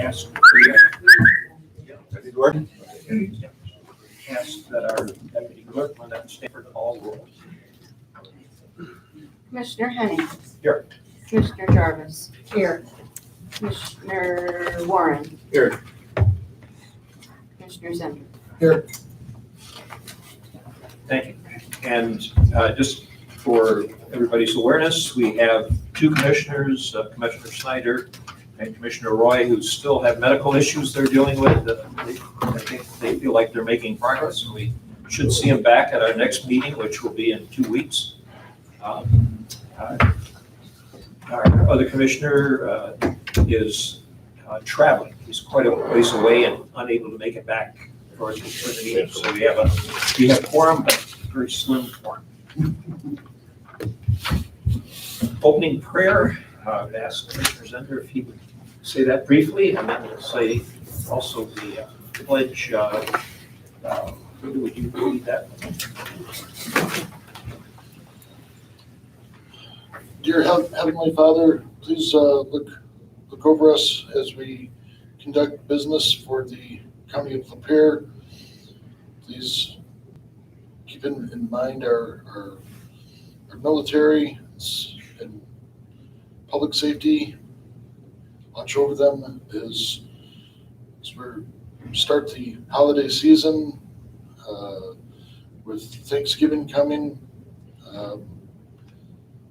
ask that our deputy clerk, Linda Stanford, call roll. Commissioner Henning. Here. Commissioner Jarvis. Here. Commissioner Warren. Here. Commissioner Zender. Here. Thank you. And just for everybody's awareness, we have two commissioners, Commissioner Snyder and Commissioner Roy, who still have medical issues they're dealing with. I think they feel like they're making progress, and we should see them back at our next meeting, which will be in 2 weeks. Our other commissioner is traveling. He's quite a ways away and unable to make it back for the meeting. So we have quorum, but very slim quorum. Opening prayer. I'd ask Commissioner Zender if he would say that briefly, and then we'll say also the pledge. Would you read that? Dear Heavenly Father, please look over us as we conduct business for the County of Lapeer. Please keep in mind our military and public safety. Watch over them as we start the holiday season with Thanksgiving coming.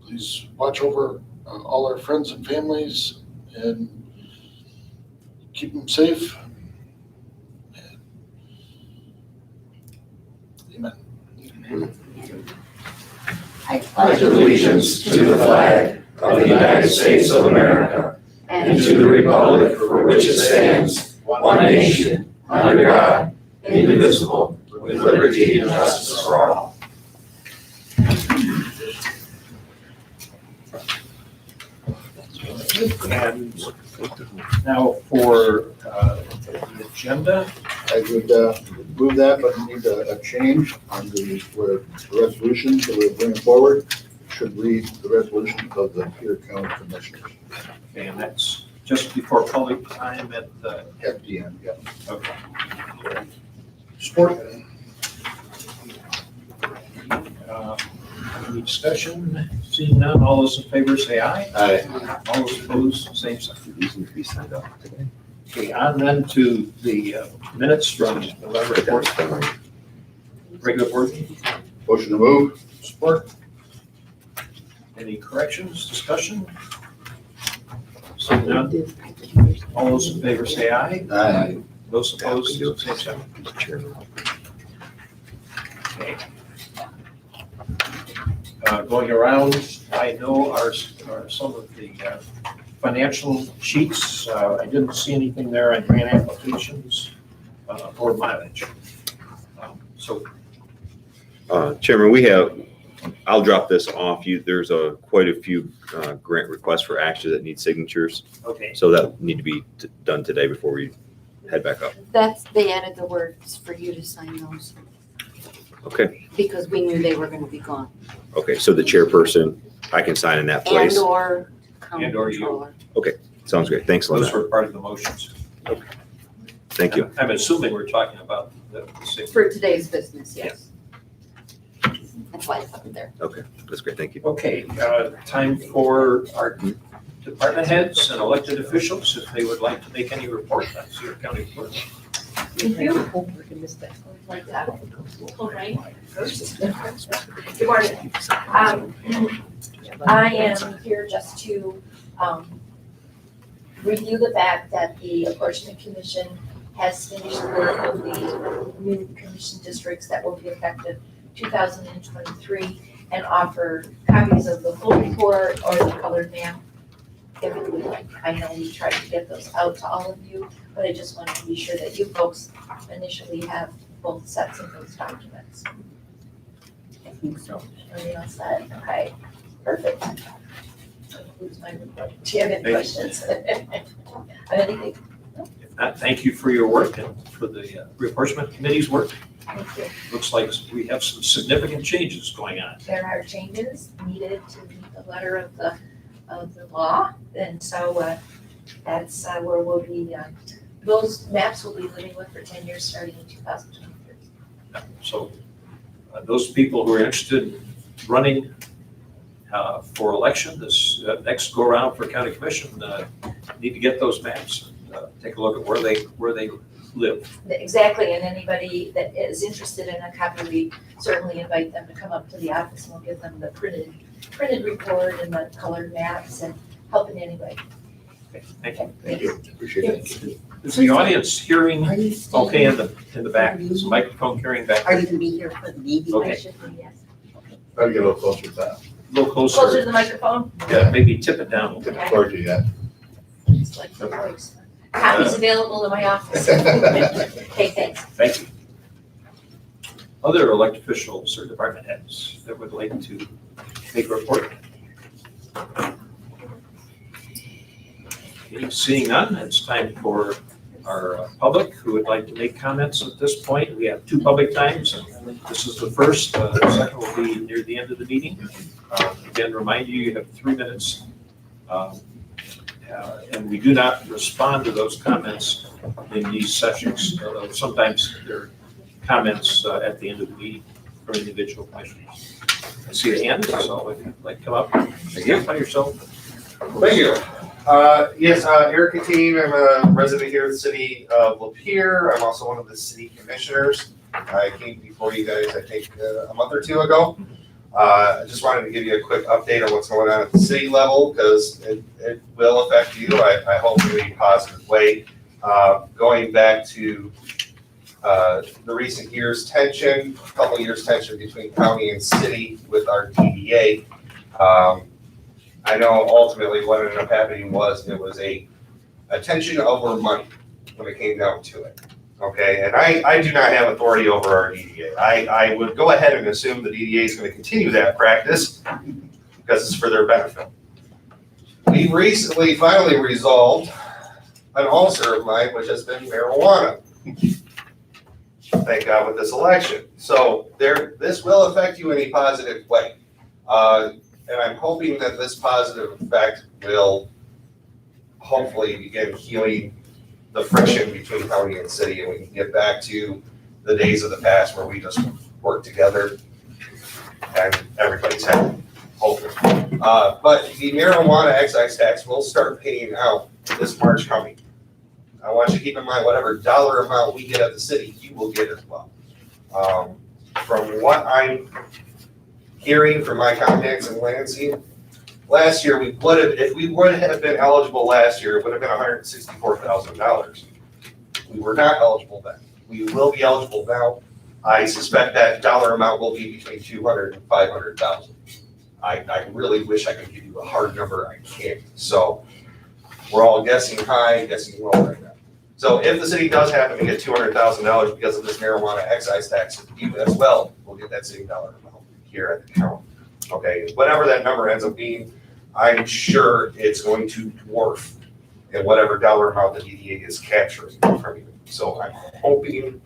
Please watch over all our friends and families and keep them safe. Amen. I pledge allegiance to the flag of the United States of America and to the republic for which it stands, one nation, under God, indivisible, with liberty and justice for all. And now for the agenda. I would move that, but we need a change on the resolutions that we're bringing forward. Should read the resolution of the Lapeer County Commissioners Okay, and that's just before public time at the, at the end. Yeah. okay. Sport. Any discussion? Seeing none, all those in favor say aye. Aye. All those opposed, same sign. Okay, on then to the minutes from November 4th. Regular board meeting. Motion to move. Support. Any corrections, discussion? Seeing none, all those in favor say aye. Aye. Those opposed, same sign. Okay. Going around, I know are some of the financial sheets. I didn't see anything there on grant applications or mileage. So Chairman, I'll drop this off you. There's quite a few grant requests for action that need signatures. okay, So that need to be done today before we head back up. They added the words for you to sign those Okay. because we knew they were gonna be gone. Okay. So the chairperson, I can sign in that place. And/or county And/or you. controller. Sounds great. Thanks, those Linda. were part of the motions. Thank you. I'm assuming we're talking about the signature. For today's business, yes. That's why it's up there. Okay. That's great. Thank you. Okay, time for our department heads and elected officials, if they would like to make any report. That's your county clerk. Thank you. Like that. All right. Good morning. I am here just to review the fact that the Apportionment Commission has finished the work of the new commission districts that will be effective 2023 and offer copies of the full report or the colored map if you would like. I know we tried to get those out to all of you, but I just wanted to be sure that you folks initially have both sets of those documents. I think so. Everything else said? Okay, perfect. That concludes my report. Do you have any questions? Anything? If not, thank you for your work and for the reapportionment committee's work. Thank you. Looks like we have some significant changes going on. There are changes needed to meet the letter of the law, and so That's where we'll be, those maps will be living with for 10 years, starting in 2023. So those people who are interested in running for election this next go around for county commission need to get those maps and take a look at where they live. Exactly, and anybody that is interested in a copy, we certainly invite them to come up to the office and we'll give them the printed report and the colored maps and help in any way. Thank you. Thank you, appreciate it. Is the audience hearing Are you staying? okay in the back? Is the microphone carrying back? Are you gonna be here for the meeting? Okay. I should be, yes. Try to get a little closer to that. A little Closer to closer. the microphone? Yeah, maybe tip it down a little Get bit. the floor to you yet. It's like the voice. Copies available in my office. Okay, thanks. Thank you. Other elected officials or department heads that would like to make a report? Okay, seeing none, it's time for our public who would like to make comments at this point. We have 2 public times, and this is the first. The second will be near the end of the meeting. Again, remind you, you have 3 minutes. And we do not respond to those comments in these sessions, although sometimes there are comments at the end of the meeting from individual commissioners. I see a hand, so if you'd like to come up, identify yourself. Thank you. Yes, Eric Katine, I'm a resident here in the city of Lapeer. I'm also one of the city commissioners. I came before you guys, I think, a month or 2 ago. I just wanted to give you a quick update on what's going on at the city level, because it will affect you, I hope in a positive way. Going back to the recent years tension, couple years tension between county and city with our DDA. I know ultimately what ended up happening was it was a tension over money when it came down to it. Okay, and I do not have authority over our DDA. I would go ahead and assume the DDA is going to continue that practice because it's for their benefit. We recently finally resolved an ulcer of mine, which has been marijuana. Thank God with this election. So this will affect you in a positive way. And I'm hoping that this positive effect will hopefully begin healing the friction between county and city, and we can get back to the days of the past where we just work together and everybody's happy, hopefully. But the marijuana excise tax will start paying out this March coming. I want you to keep in mind, whatever dollar amount we get at the city, you will get as well. From what I'm hearing from my contacts in Lansing, last year, if we would have been eligible last year, it would have been $164,000. We were not eligible then. We will be eligible now. I suspect that dollar amount will be between $200,000 and $500,000. I really wish I could give you a hard number. I can't. So we're all guessing high, guessing low right now. So if the city does happen to get $200,000 because of this marijuana excise tax, you as well will get that same dollar amount here at the county. Okay, whatever that number ends up being, I'm sure it's going to dwarf in whatever dollar amount the DDA is capturing from you. So I'm hoping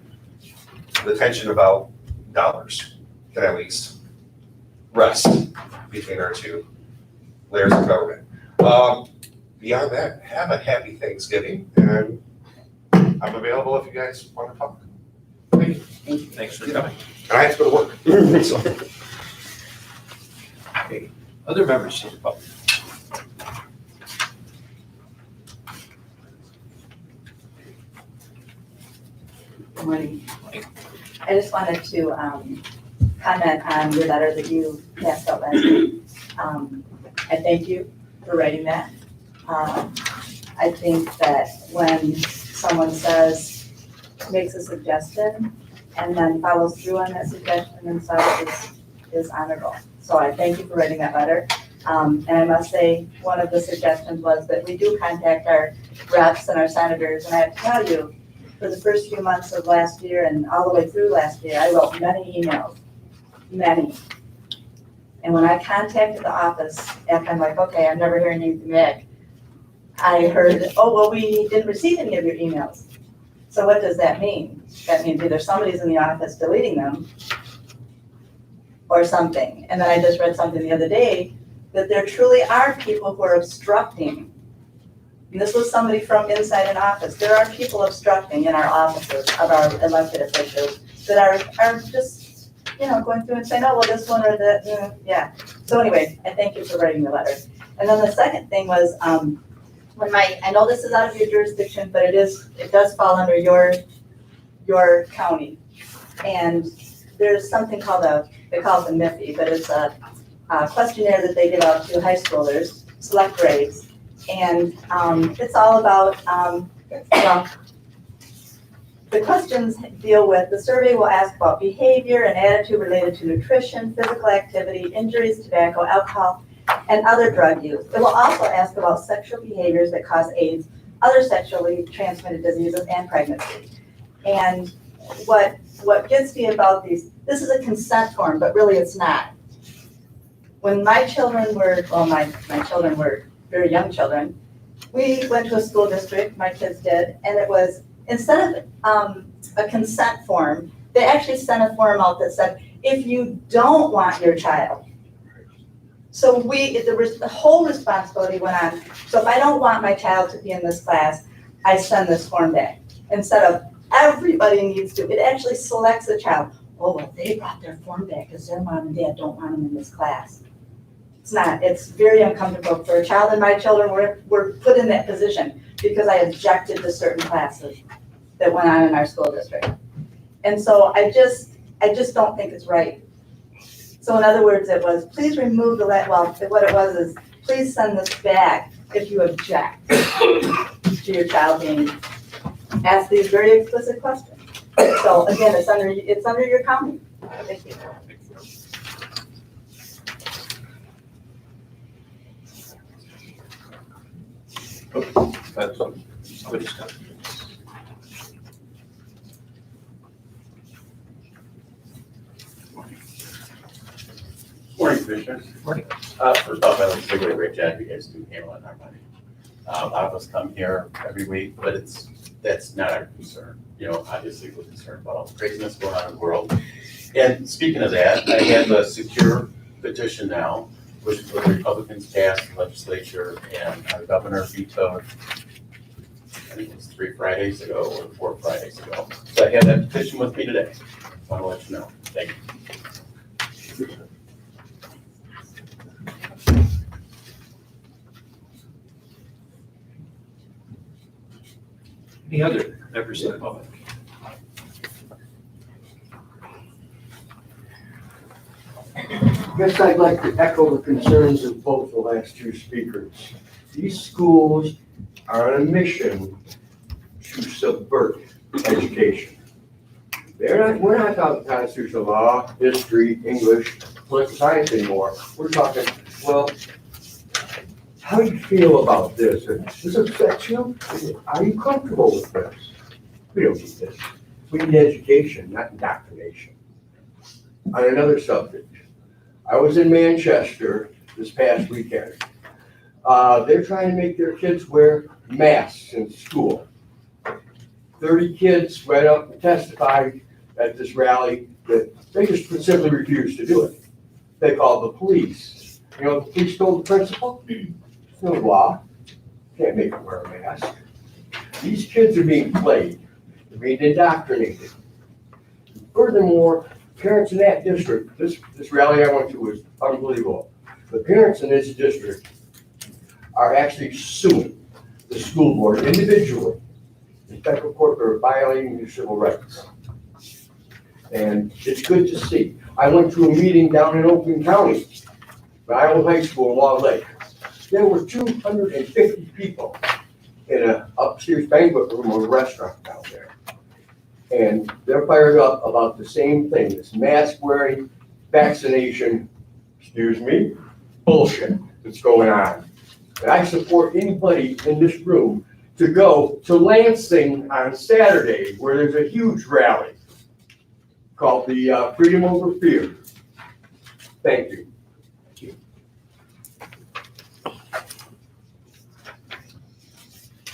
the tension about dollars can at least rest between our 2 layers of government. Beyond that, have a happy Thanksgiving, and I'm available if you guys want to talk. Thank you. Thanks for coming. And I have to go to work. So. Okay, other members of the public? Good morning. I just wanted to comment on your letter that you passed out last week. I thank you for writing that. I think that when someone makes a suggestion and then follows through on that suggestion and such is honorable. So I thank you for writing that letter. And I must say, one of the suggestions was that we do contact our reps and our senators, and I have to tell you, for the first few months of last year and all the way through last year, I wrote many emails, many. And when I contacted the office, after I'm like, okay, I'm never hearing anything back, I heard, oh, well, we didn't receive any of your emails. So what does that mean? That means either somebody's in the office deleting them or something. And then I just read something the other day that there truly are people who are obstructing and this was somebody from inside an office, there are people obstructing in our offices of our elected officials that are just, going through and saying, oh, well, this one or that, yeah. So anyway, I thank you for writing the letter. And then the second thing was, I know this is out of your jurisdiction, but it does fall under your county. And there's something called they call it the MIFI, but it's a questionnaire that they give out to high schoolers, select grades. And it's all about, the questions deal with, the survey will ask about behavior and attitude related to nutrition, physical activity, injuries, tobacco, alcohol, and other drug use. It will also ask about sexual behaviors that cause AIDS, other sexually transmitted diseases, and pregnancy. And what gets me about these, this is a consent form, but really it's not. When my children were, my children were very young children, we went to a school district, my kids did, and it was, instead of a consent form, they actually sent a form out that said, if you don't want your child. So the whole responsibility went on. So if I don't want my child to be in this class, I send this form back. Instead of everybody needs to, it actually selects a child. Oh, well, they brought their form back because their mom and dad don't want them in this class. It's not, it's very uncomfortable for a child, and my children were put in that position because I objected to certain classes that went on in our school district. And so I just don't think it's right. So in other words, it was, please remove what it was is, please send this back if you object to your child being asked these very explicit questions. So again, it's under your county. Thank you. That's somebody's got. Morning, Commissioners. Morning. First off, I'd like to say what a great job you guys do handling our money. A lot of us come here every week, but that's not our concern. Obviously we're concerned about all the craziness going on in the world. And speaking of that, I have a secure petition now, which the Republicans passed in the legislature and our governor vetoed, I think it was 3 Fridays ago or 4 Fridays ago. So I have that petition with me today. I want to let you know. Thank you. Any other members of the public? Guess I'd like to echo the concerns of both the last two speakers. These schools are on a mission to subvert education. We're not talking constitutional law, history, English, political science anymore. We're talking, well, how do you feel about this? Does this affect you? Are you comfortable with this? We don't need this. We need education, not indoctrination. On another subject, I was in Manchester this past weekend. They're trying to make their kids wear masks in school. 30 kids went up and testified at this rally that they just simply refused to do it. They called the police. You know what the police told the principal? There's no law. Can't make them wear a mask. These kids are being played. They're being indoctrinated. Furthermore, parents in that district, this rally I went to was unbelievable. The parents in this district are actually suing the school board individually in federal court for violating their civil rights. And it's good to see. I went to a meeting down in Oakland County, Iowa High School in Wall Lake. There were 250 people in an upstairs banquet room or restaurant down there. And they're fired up about the same thing, this mask wearing, vaccination, excuse me, bullshit that's going on. And I support anybody in this room to go to Lansing on Saturday where there's a huge rally called the Freedom Over Fear. Thank you.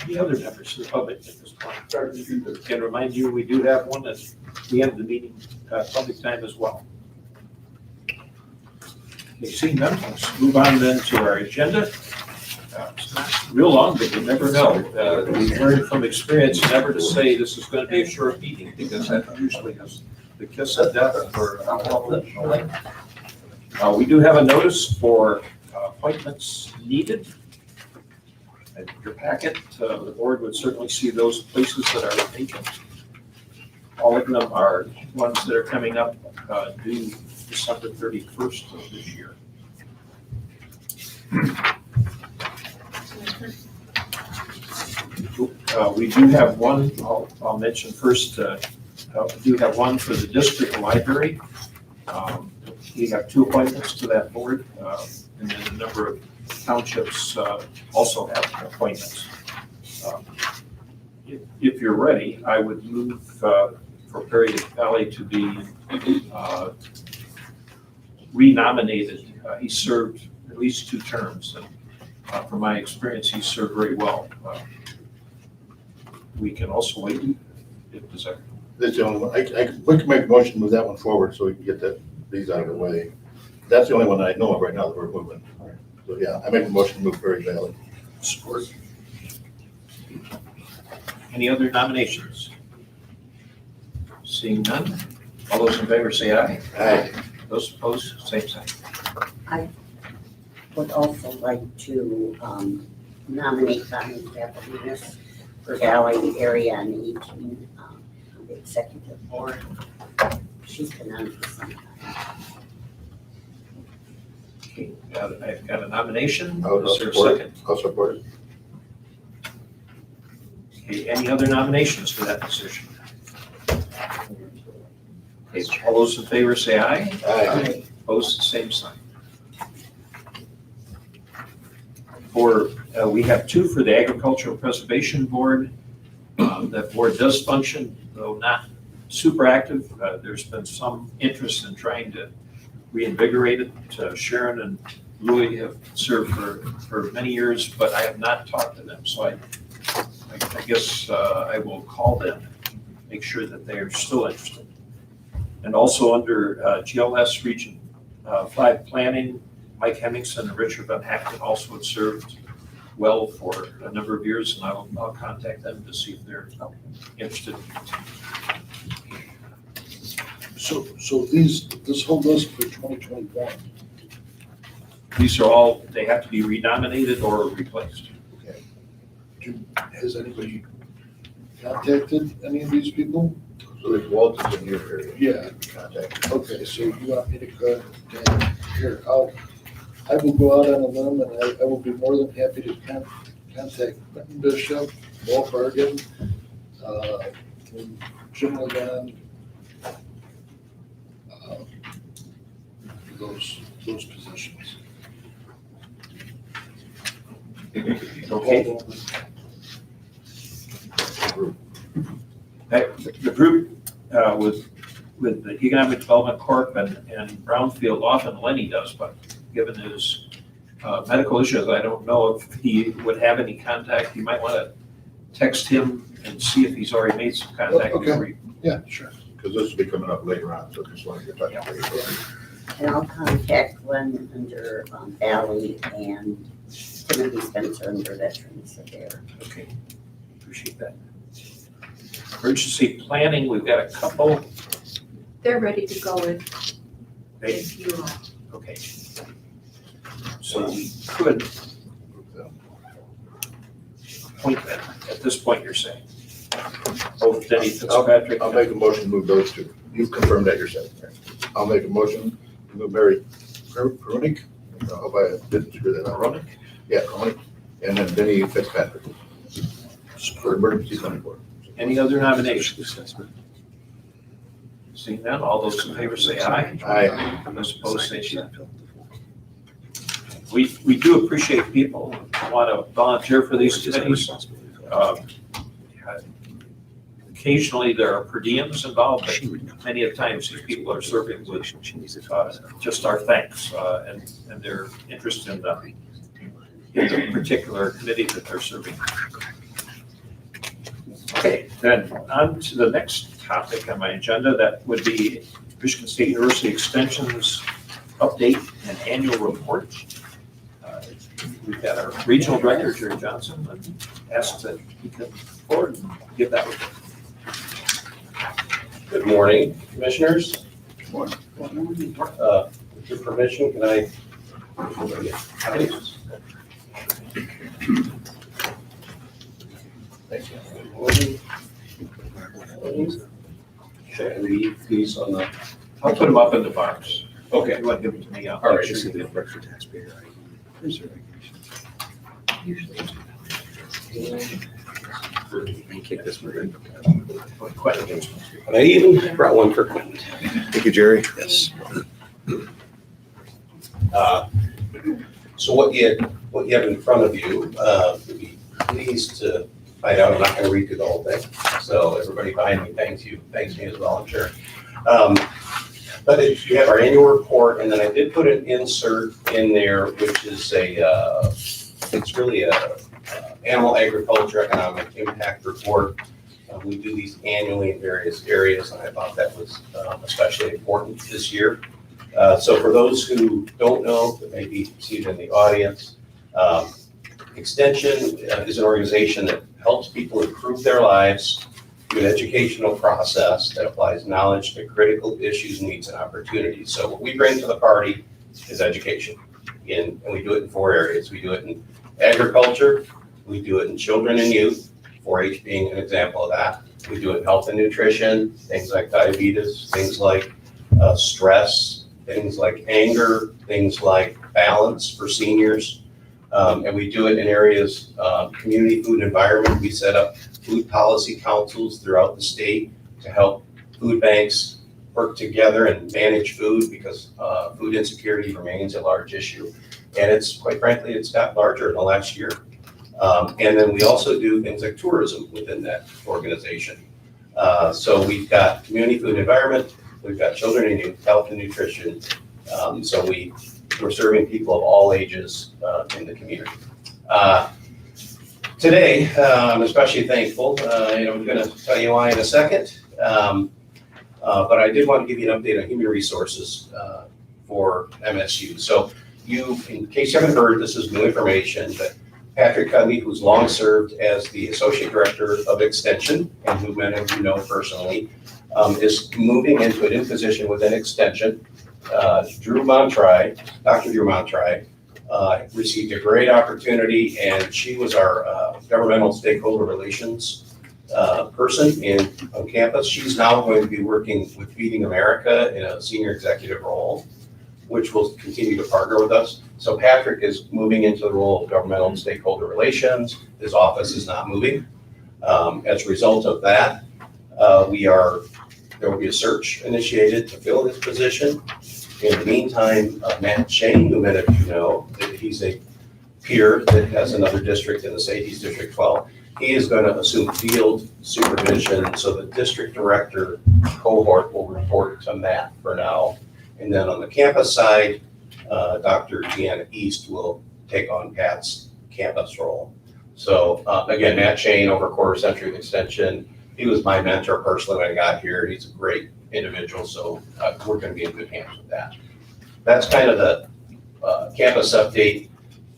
Any other members of the public at this point? Can remind you, we do have one at the end of the meeting, public time as well. Okay, seeing none, let's move on then to our agenda. It's not real long, but you never know. We learned from experience never to say this is going to be a short meeting, because that usually is the kiss of death for all of them. We do have a notice for appointments needed. In your packet, the board would certainly see those places that are vacant. All of them are ones that are coming up due December 31st of this year. We do have one, I'll mention first, we do have one for the district library. We have 2 appointments to that board, and then a number of townships also have appointments. If you're ready, I would move for Perry Valley to be renominated. He served at least 2 terms, and from my experience, he served very well. We can also wait if desired. That's the only one. We can make a motion to move that one forward so we can get these out of the way. That's the only one I know of right now that we're moving. So yeah, I make a motion to move Perry Valley. Support. Any other nominations? Seeing none, all those in favor say aye. Aye. Those opposed, same sign. Would also like to nominate Bonnie Capellinas for Valley Area on 18, on the executive board. She's been on for some time. Okay, I've got a nomination. I'll Is there a support it. second? I'll support it. Okay, any other nominations for that position? Okay, all those in favor say aye. Aye. Opposed, same sign. We have 2 for the Agricultural Preservation Board. That board does function, though not super active. There's been some interest in trying to reinvigorate it. Sharon and Louis have served for many years, but I have not talked to them. So I guess I will call them, make sure that they are still interested. And also under GLS Region 5 Planning, Mike Hemmingson and Richard Van Hackton also have served well for a number of years, and I'll contact them to see if they're interested. So this whole list for 2021, These are all, they have to be renominated or replaced. has anybody contacted any of these people? So if Walt is in your area. Yeah. Contact. Okay, so you want me to go down here, I will go out on a limb, and I will be more than happy to contact Quentin Bishop, Walt Bargan, Jim Legan, those positions. Okay. The group with the Economic Development Corp and Brownfield, often Lenny does, but given his medical issues, I don't know if he would have any contact. You might want to text him and see if he's already made some contact. Okay. Yeah, sure. Because this will be coming up later on, so just want to get touch base. And I'll contact Glenn under Valley and Timothy Spencer under Veterans Affairs. Okay, appreciate that. Emergency planning, we've got a couple. They're ready to go They- if you are. Okay. So we could appoint them at this point, you're saying? Both Denny Fitzpatrick. I'll make a motion to move those 2. You've confirmed that yourself. I'll make a motion to move Barry Perunik. I hope I didn't screw that up. Ronick. Yeah, Perunik. And then Denny Fitzpatrick. For emergency 24. Any other nominations? Seeing none, all those in favor say aye. Aye. Those opposed say no. We do appreciate people who want to volunteer for these committees. Occasionally, there are per diems involved, but many of the times these people are serving with just our thanks and their interest in the particular committee that they're serving. Okay, then on to the next topic on my agenda. That would be Michigan State University Extension's update and annual report. we've got our regional director, Jerry Johnson, and asked that he come forward and give that report. Good morning, commissioners. Morning. With your permission, can I? Should I leave these on the? I'll put them up in the box. Okay. You want to give them to me? All right. And I even brought one for Quentin. Thank you, Jerry. Yes. So what you have in front of you, you'll be pleased to find out, I'm not gonna read through the whole thing. So everybody behind me thanks me as well, I'm sure. But you have our annual report, and then I did put an insert in there, which is it's really a animal agriculture economic impact report. We do these annually in various areas, and I thought that was especially important this year. So for those who don't know, that may be seated in the audience, Extension is an organization that helps people improve their lives through an educational process that applies knowledge to critical issues, needs, and opportunities. So what we bring to the party is education, and we do it in 4 areas. We do it in agriculture, we do it in children and youth, 4-H being an example of that. We do it in health and nutrition, things like diabetes, things like stress, things like anger, things like balance for seniors. And we do it in areas, community food environment. We set up food policy councils throughout the state to help food banks work together and manage food, because food insecurity remains a large issue. And it's, quite frankly, it's got larger in the last year. And then we also do things like tourism within that organization. So we've got community food environment, we've got children and youth, health and nutrition. So we're serving people of all ages in the community. Today, I'm especially thankful. I'm going to tell you why in a second. But I did want to give you an update on human resources for MSU. So in case you haven't heard, this is new information, but Patrick Cuddy, who's long served as the Associate Director of Extension, and who many of you know personally, is moving into a new position within Extension. Dr. Drew Montry, received a great opportunity, and she was our governmental stakeholder relations person on campus. She's now going to be working with Feeding America in a senior executive role, which will continue to partner with us. So Patrick is moving into the role of governmental stakeholder relations. His office is not moving. As a result of that, there will be a search initiated to fill this position. In the meantime, Matt Shane, who many of you know, he's a peer that has another district in the state, he's District 12. He is going to assume field supervision, so the district director cohort will report to Matt for now. And then on the campus side, Dr. Deanna East will take on Pat's campus role. So again, Matt Shane over quarter century extension. He was my mentor personally when I got here. He's a great individual, so we're going to be in good hands with that. That's kind of the campus update.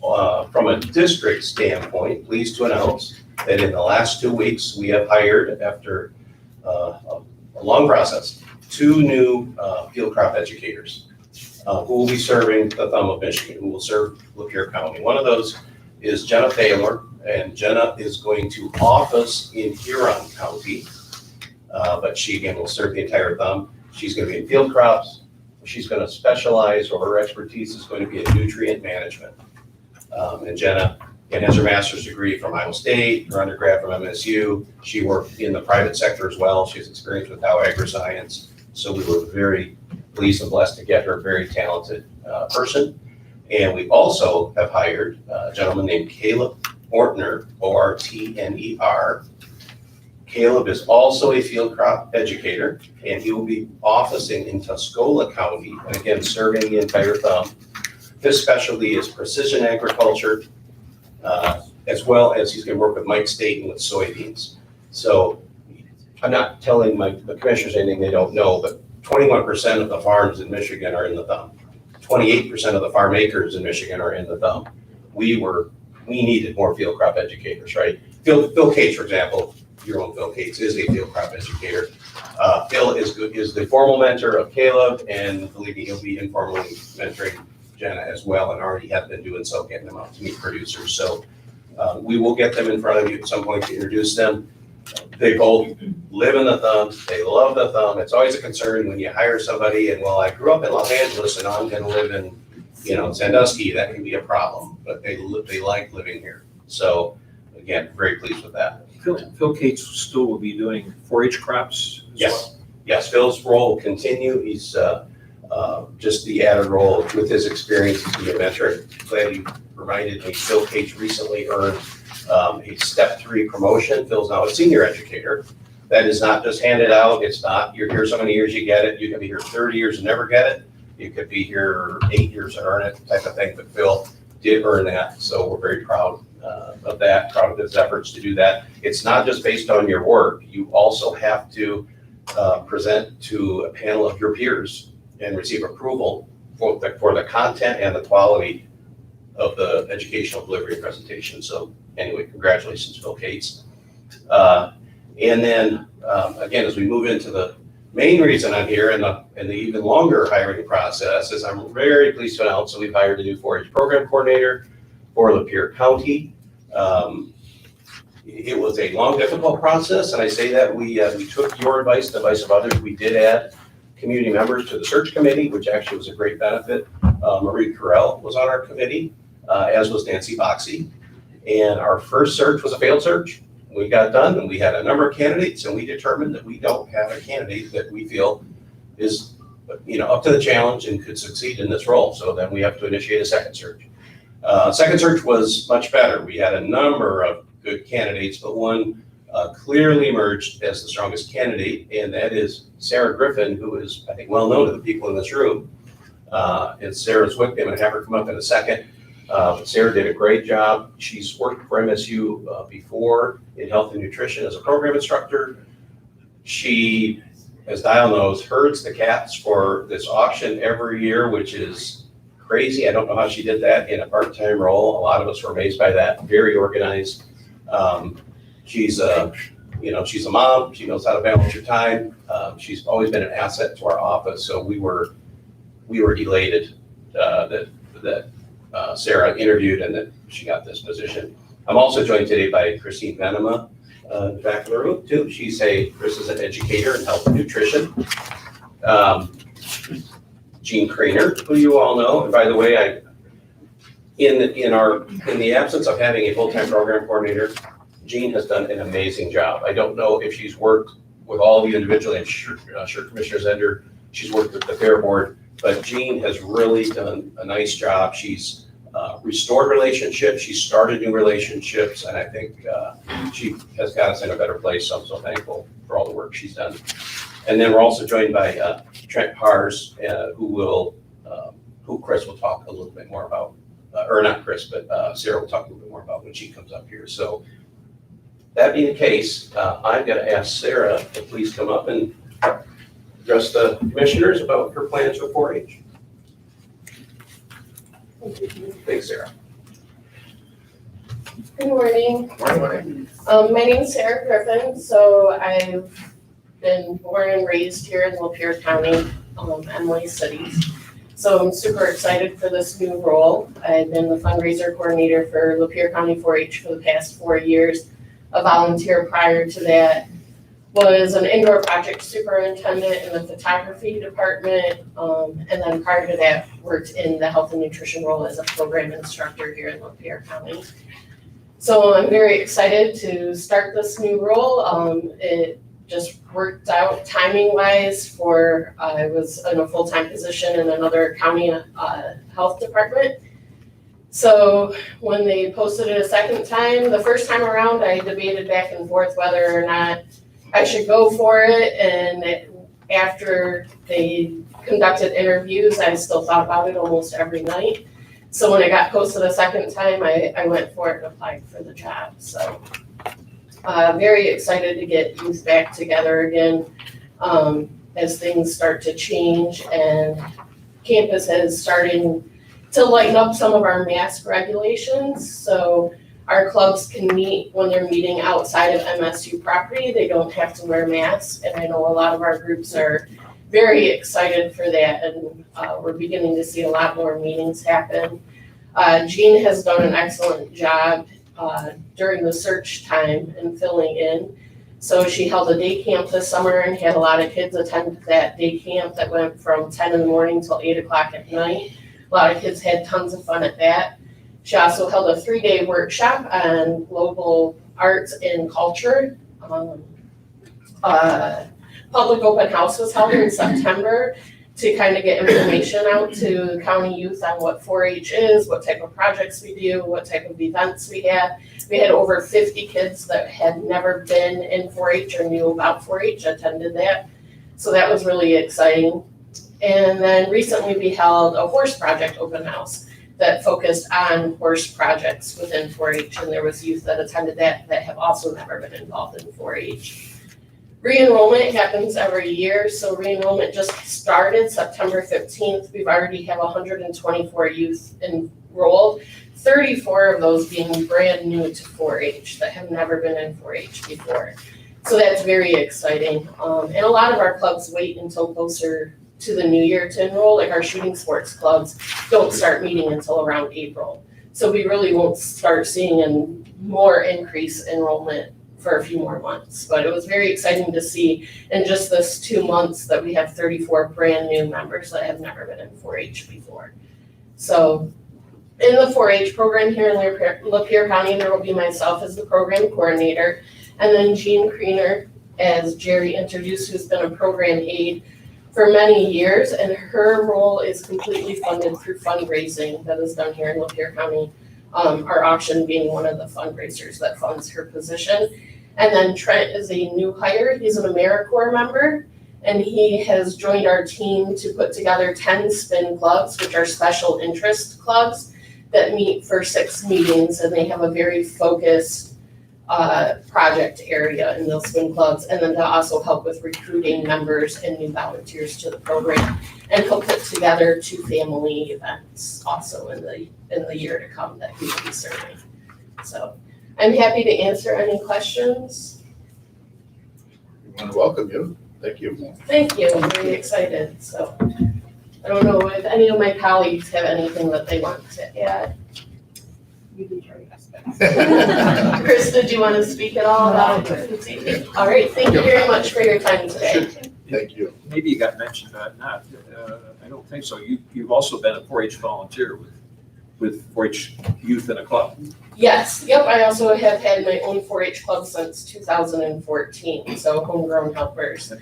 From a district standpoint, pleased to announce that in the last 2 weeks, we have hired, after a long process, 2 new field crop educators who will be serving the thumb of Michigan, who will serve Lapeer County. One of those is Jenna Taylor, and Jenna is going to office in Huron County, but she again will serve the entire thumb. She's going to be in field crops. She's going to specialize, or her expertise is going to be in nutrient management. And Jenna has her master's degree from Iowa State, her undergrad from MSU. She worked in the private sector as well. She has experience with Dow AgriScience. So we were very pleased and blessed to get her, a very talented person. And we also have hired a gentleman named Caleb Ortner, O-R-T-N-E-R. Caleb is also a field crop educator, and he will be officing in Tuscola County, and again, serving the entire thumb. His specialty is precision agriculture, as well as he's going to work with Mike Staten with soybeans. So I'm not telling the commissioners anything they don't know, but 21% of the farms in Michigan are in the thumb. 28% of the farm acres in Michigan are in the thumb. we needed more field crop educators, right? Phil Cates, for example, your own Phil Cates is a field crop educator. Phil is the formal mentor of Caleb, and believe me, he'll be informally mentoring Jenna as well, and already have been doing so, getting them out to meet producers. So we will get them in front of you at some point to introduce them. They both live in the thumb. They love the thumb. It's always a concern when you hire somebody and, well, I grew up in Los Angeles and I'm going to live in, Sandusky. That can be a problem, but they like living here. So again, very pleased with that. Phil Cates still will be doing 4-H crops as well? Yes, Phil's role will continue. He's just the added role with his experience to be a mentor. Glad you reminded me, Phil Cates recently earned a step 3 promotion. Phil's now a senior educator. That is not just handed out. It's not, you're here so many years, you get it. You can be here 30 years and never get it. You could be here 8 years and earn it, type of thing. But Phil did earn that. So we're very proud of that, proud of his efforts to do that. It's not just based on your work. You also have to present to a panel of your peers and receive approval for the content and the quality of the educational delivery and presentation. So anyway, congratulations, Phil Cates. And then again, as we move into the main reason I'm here and the even longer hiring process is I'm very pleased to announce that we've hired a new 4-H program coordinator for Lapeer County. It was a long, difficult process, and I say that we took your advice, the advice of others. We did add community members to the search committee, which actually was a great benefit. Marie Carroll was on our committee, as was Nancy Boxey. And our first search was a failed search. We got done and we had a number of candidates, and we determined that we don't have a candidate that we feel is up to the challenge and could succeed in this role. So then we have to initiate a second search. Second search was much better. We had a number of good candidates, but one clearly emerged as the strongest candidate, and that is Sarah Griffin, who is, I think, well known to the people in this room. And Sarah's with them, and have her come up in a second. Sarah did a great job. She's worked for MSU before in health and nutrition as a program instructor. She, as Dial knows, herds the cats for this auction every year, which is crazy. I don't know how she did that in a part-time role. A lot of us were amazed by that. Very organized. She's a mom. She knows how to balance her time. She's always been an asset to our office. So we were elated that Sarah interviewed and that she got this position. I'm also joined today by Christine Venema, in the back of the room too. Chris is an educator in health and nutrition. Jean Craner, who you all know, and by the way, in the absence of having a full-time program coordinator, Jean has done an amazing job. I don't know if she's worked with all of you individually. I'm sure Commissioner Zender, she's worked with the Fair Board, but Jean has really done a nice job. She's restored relationships. She's started new relationships, and I think she has got us in a better place. So I'm so thankful for all the work she's done. And then we're also joined by Trent Pars, who Chris will talk a little bit more about, or not Chris, but Sarah will talk a little bit more about when she comes up here. So that being the case, I'm going to ask Sarah to please come up and address the commissioners about her plans for 4-H. Thanks, Sarah. Good morning. Morning. My name is Sarah Griffin. So I've been born and raised here in Lapeer County, Emily City. So I'm super excited for this new role. I've been the fundraiser coordinator for Lapeer County 4-H for the past 4 years. A volunteer prior to that, was an indoor project superintendent in the photography department, and then prior to that worked in the health and nutrition role as a program instructor here in Lapeer County. So I'm very excited to start this new role. It just worked out timing wise for, I was in a full-time position in another county health department. So when they posted it a second time, the first time around, I debated back and forth whether or not I should go for it. And after they conducted interviews, I still thought about it almost every night. So when it got posted a second time, I went for it and applied for the job. So very excited to get youth back together again as things start to change and campus is starting to lighten up some of our mask regulations. So our clubs can meet when they're meeting outside of MSU property. They don't have to wear masks. And I know a lot of our groups are very excited for that. And we're beginning to see a lot more meetings happen. Jean has done an excellent job during the search time and filling in. So she held a day camp this summer and had a lot of kids attend that day camp that went from 10 in the morning till 8 o'clock at night. A lot of kids had tons of fun at that. She also held a 3-day workshop on global arts and culture. Public open house was held in September to kind of get information out to county youth on what 4-H is, what type of projects we do, what type of events we have. We had over 50 kids that had never been in 4-H or knew about 4-H attended that. So that was really exciting. And then recently we held a horse project open house that focused on horse projects within 4-H. And there was youth that attended that have also never been involved in 4-H. Re-enrollment happens every year, so re-enrollment just started September 15th. We've already have 124 youth enrolled, 34 of those being brand new to 4-H that have never been in 4-H before. So that's very exciting. And a lot of our clubs wait until closer to the new year to enroll, like our shooting sports clubs don't start meeting until around April. So we really won't start seeing a more increase enrollment for a few more months. But it was very exciting to see in just this 2 months that we have 34 brand new members that have never been in 4-H before. So in the 4-H program here in Lapeer County, there will be myself as the program coordinator, and then Jean Kriener, as Jerry introduced, who's been a program aide for many years, and her role is completely funded through fundraising that is done here in Lapeer County. Our auction being one of the fundraisers that funds her position. And then Trent is a new hire. He's an AmeriCorps member, and he has joined our team to put together 10 spin clubs, which are special interest clubs that meet for 6 meetings, and they have a very focused project area in those spin clubs, and then to also help with recruiting members and new volunteers to the program. And he'll put together 2 family events also in the year to come that he will be serving. So I'm happy to answer any questions. We want to welcome you. Thank you. Thank you, I'm very excited. So I don't know if any of my colleagues have anything that they want to add. Chris, did you want to speak at all about it? All right, thank you very much for your time today. Thank you. Maybe you got mentioned, not, I don't think so. You've also been a 4-H volunteer with 4-H youth in a club. Yes, yep, I also have had my own 4-H club since 2014, so homegrown helpers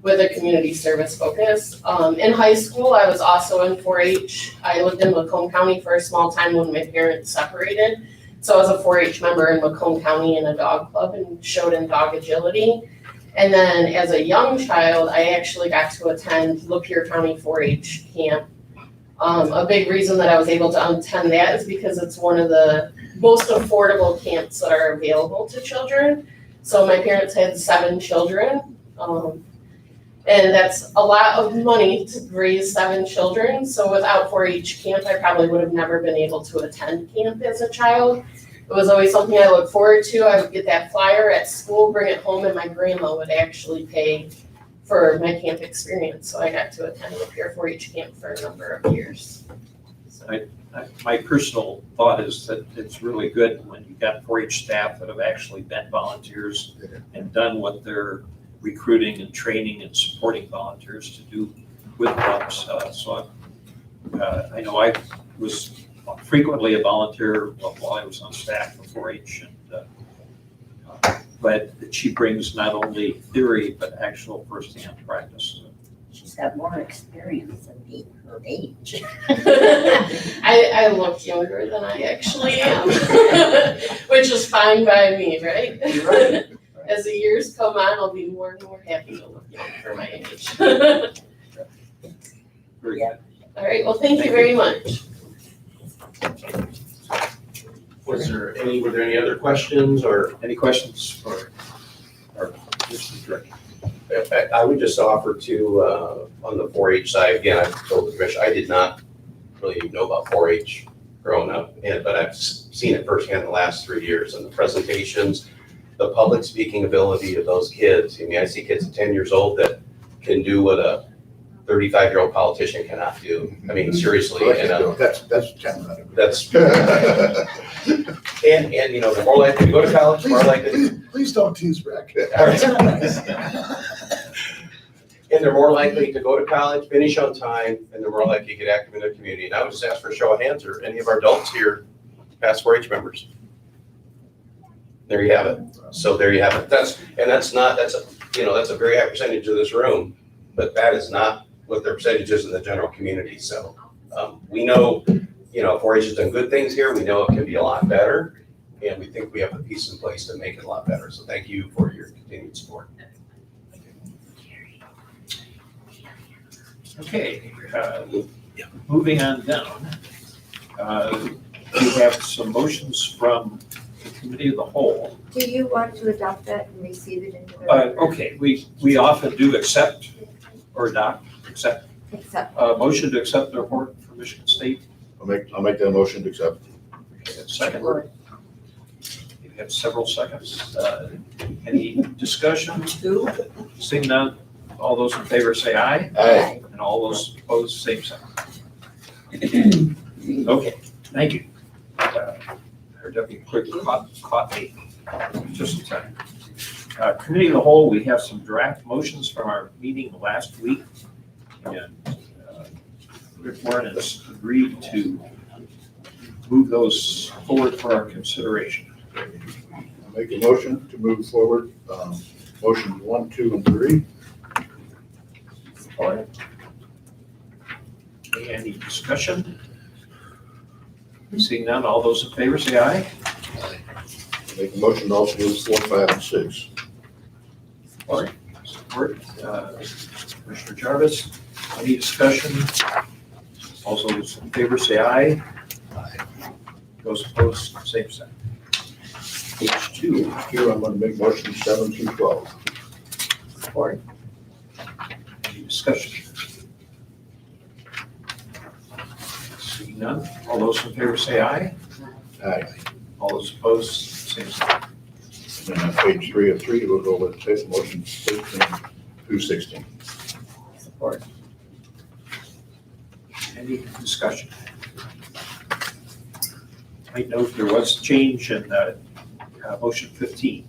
with a community service focus. In high school, I was also in 4-H. I lived in Macomb County for a small time when my parents separated. So I was a 4-H member in Macomb County in a dog club and showed in dog agility. And then as a young child, I actually got to attend Lapeer County 4-H camp. A big reason that I was able to attend that is because it's one of the most affordable camps that are available to children. So my parents had 7 children. And that's a lot of money to raise 7 children. So without 4-H camp, I probably would have never been able to attend camp as a child. It was always something I looked forward to. I would get that flyer at school, bring it home, and my grandma would actually pay for my camp experience. So I got to attend Lapeer 4-H camp for a number of years. My personal thought is that it's really good when you've got 4-H staff that have actually been volunteers and done what they're recruiting and training and supporting volunteers to do with clubs. So I know I was frequently a volunteer while I was on staff for 4-H, but she brings not only theory but actual firsthand practice. She's got more experience than me, her age. I look younger than I actually am, which is fine by me, right? Right. As the years come on, I'll be more and more happy to look young for my age. Very good. All right, well, thank you very much. Were there any other questions or? Any questions for our district director? I would just offer to, on the 4-H side, again, I told the commission, I did not really even know about 4-H growing up, but I've seen it firsthand the last 3 years, and the presentations, the public speaking ability of those kids. I mean, I see kids at 10 years old that can do what a 35-year-old politician cannot do. I mean, seriously, and That's 10 out of it. that's, and you know, the more likely to go to college, the more likely. Please don't tease Rick. And they're more likely to go to college, finish on time, and they're more likely to get active in their community. And I would just ask for a show of hands, or any of our adults here, past 4-H members. There you have it. So there you have it. That's a very high percentage of this room, but that is not what their percentage is in the general community. So we know, 4-H has done good things here. We know it can be a lot better, and we think we have the pieces in place to make it a lot better. So thank you for your continued support. Okay, moving on down. We have some motions from the committee of the whole. Do you want to adopt that and receive it into the record? Okay, we often do accept or adopt, accept. Motion to accept the report from Michigan State. I'll make that motion to accept. Okay, second. You have several seconds. Any discussion? Seeing none, all those in favor say aye. Aye. And all those opposed, same sign. Okay, thank you. Our deputy clerk caught me just in time. Committee of the whole, we have some draft motions from our meeting last week. And Rick Warren has agreed to move those forward for our consideration. I'll make a motion to move forward, motions 1, 2, and 3. Support. Any discussion? Seeing none, all those in favor say aye. Make a motion to also move 4, 5, and 6. Support. Commissioner Jarvis, any discussion? Also, those in favor say aye. Aye. Those opposed, same sign. Page 2. Here, I'm going to make motion 7 through 12. Support. Any discussion? Seeing none, all those in favor say aye. Aye. All those opposed, same sign. And then on page 3 of 3, we'll go with motion 13 through 16. Support. Any discussion? I note there was a change in motion 15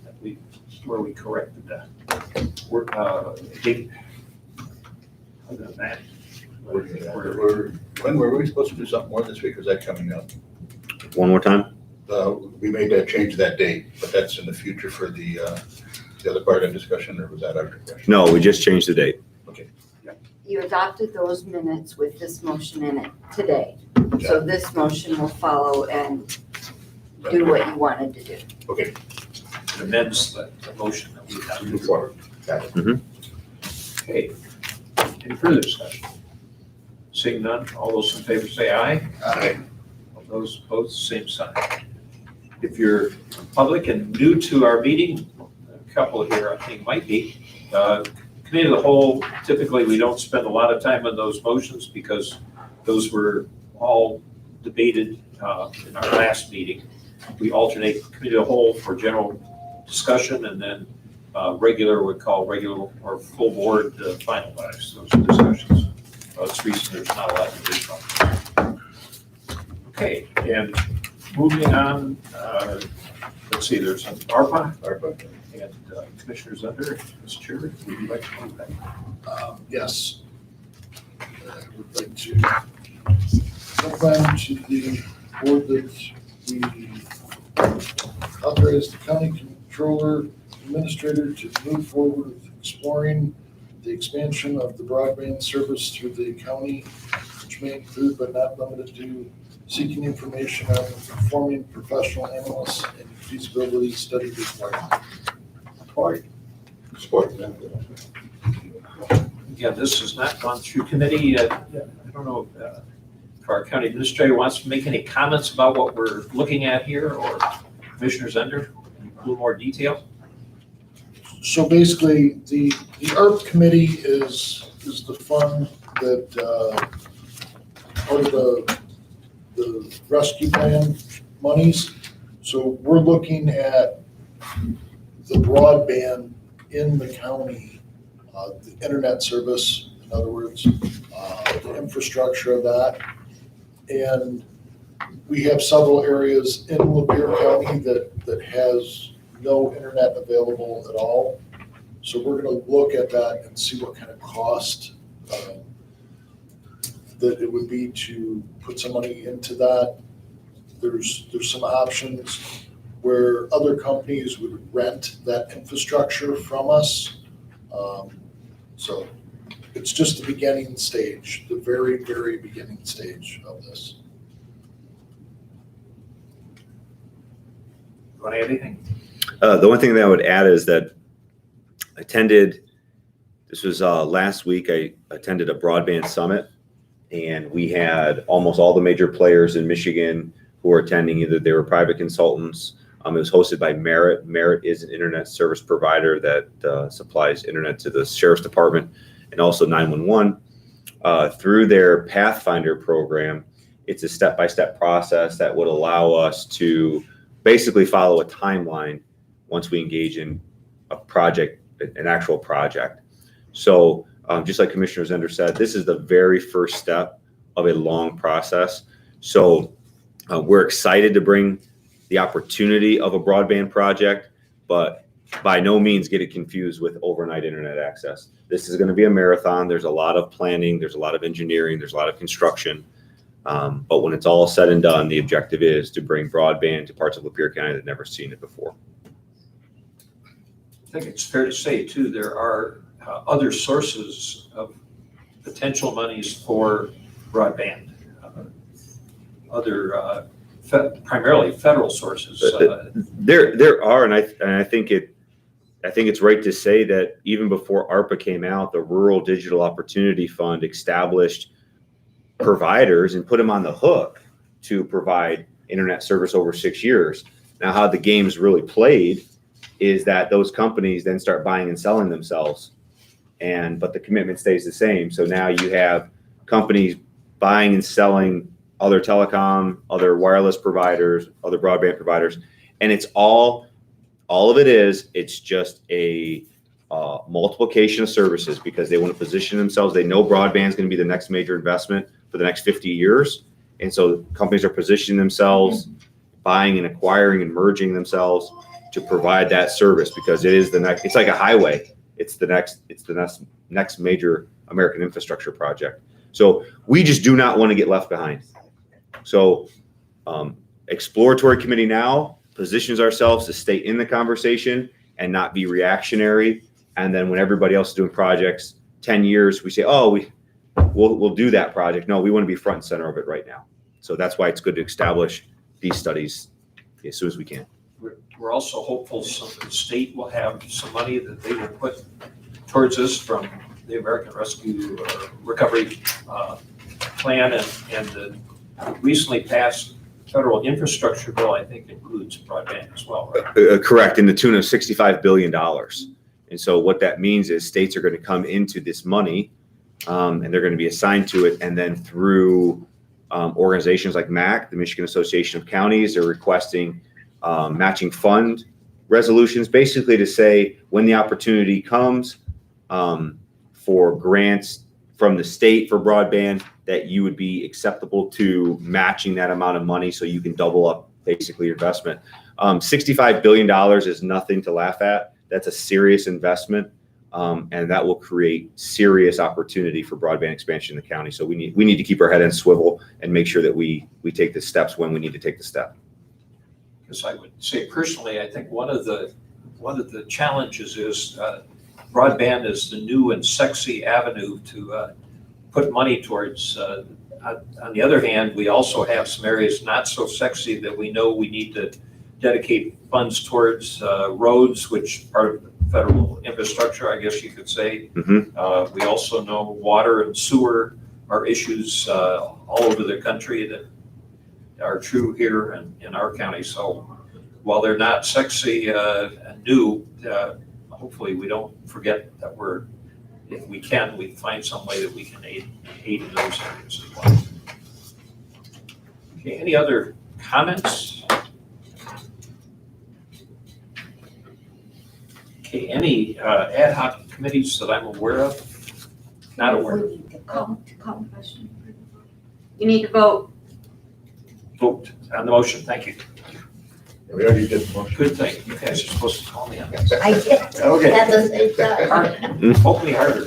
where we corrected the date. Other than that, When were we supposed to do something more this week? Is that coming up? One more time? We made that change that date, but that's in the future for the other part of the discussion, or was that our question? No, we just changed the date. You adopted those minutes with this motion in it today. So this motion will follow and do what you wanted to do. Okay. It amends the motion that we have. Move forward. Got it. Okay. Any further discussion? Seeing none, all those in favor say aye. Aye. All those opposed, same sign. If you're public and new to our meeting, a couple here I think might be, committee of the whole, typically we don't spend a lot of time on those motions because those were all debated in our last meeting. We alternate committee of the whole for general discussion, and then regular would call regular or full board to finalize those discussions. That's the reason there's not a lot to do. Okay, and moving on, let's see, there's an ARPA. And Commissioner Zunder, Mr. Chair, would you like to move that? Yes. I would like to recommend to the board that we authorize the county controller administrator to move forward with exploring the expansion of the broadband service through the county, which may include but not limited to seeking information on performing professional analysis and feasibility study requirements. Support. Again, this has not gone through committee. I don't know if our county administrator wants to make any comments about what we're looking at here, or Commissioner Zunder, a little more detail. So basically, the ARP committee is the fund that part of the the rescue plan monies. So we're looking at the broadband in the county, the internet service, in other words, the infrastructure of that. And we have several areas in Lapeer County that has no internet available at all. So we're gonna look at that and see what kind of cost that it would be to put some money into that. There's some options where other companies would rent that infrastructure from us. So it's just the beginning stage, the very, very beginning stage of this. You want to add anything? The one thing that I would add is that this was last week, I attended a broadband summit, and we had almost all the major players in Michigan who were attending. Either they were private consultants. It was hosted by Merit. Merit is an internet service provider that supplies internet to the Sheriff's Department and also 911. Through their Pathfinder program, it's a step-by-step process that would allow us to basically follow a timeline once we engage in a project, an actual project. So just like Commissioner Zender said, this is the very first step of a long process. So we're excited to bring the opportunity of a broadband project, but by no means get it confused with overnight internet access. This is going to be a marathon. There's a lot of planning, there's a lot of engineering, there's a lot of construction. But when it's all said and done, the objective is to bring broadband to parts of Lapeer County that have never seen it before. I think it's fair to say too, there are other sources of potential monies for broadband. Primarily federal sources. There are, and I think it's right to say that even before ARPA came out, the Rural Digital Opportunity Fund established providers and put them on the hook to provide internet service over 6 years. Now, how the game's really played is that those companies then start buying and selling themselves, but the commitment stays the same. So now you have companies buying and selling other telecom, other wireless providers, other broadband providers, and it's all of it is, it's just a multiplication of services because they want to position themselves. They know broadband is going to be the next major investment for the next 50 years. And so companies are positioning themselves, buying and acquiring and merging themselves to provide that service because it is the next, it's like a highway. It's the next major American infrastructure project. So we just do not want to get left behind. So exploratory committee now positions ourselves to stay in the conversation and not be reactionary. And then when everybody else is doing projects, 10 years, we say, oh, we'll do that project. No, we want to be front and center of it right now. So that's why it's good to establish these studies as soon as we can. We're also hopeful the state will have some money that they will put towards us from the American Rescue Recovery Plan and the recently passed federal infrastructure bill, I think, includes broadband as well, right? Correct, in the tune of $65 billion. And so what that means is states are going to come into this money and they're going to be assigned to it. And then through organizations like MAC, the Michigan Association of Counties, they're requesting matching fund resolutions, basically to say when the opportunity comes for grants from the state for broadband, that you would be acceptable to matching that amount of money so you can double up basically your investment. $65 billion is nothing to laugh at. That's a serious investment, and that will create serious opportunity for broadband expansion in the county. So we need to keep our head on swivel and make sure that we take the steps when we need to take the step. Because I would say personally, I think one of the challenges is broadband is the new and sexy avenue to put money towards. On the other hand, we also have some areas not so sexy that we know we need to dedicate funds towards roads, which part of the federal infrastructure, I guess you could say. Mm-hmm. We also know water and sewer are issues all over the country that are true here in our county. So while they're not sexy and new, hopefully we don't forget that if we can, we find some way that we can aid in those areas as well. Okay, any other comments? Okay, any ad hoc committees that I'm aware of? Not aware of. We need to call question. You need to vote. Vote on the motion, thank you. We already did the motion. Good thing, you guys are supposed to call me on that. I get Okay. at the same time. Hopefully harder.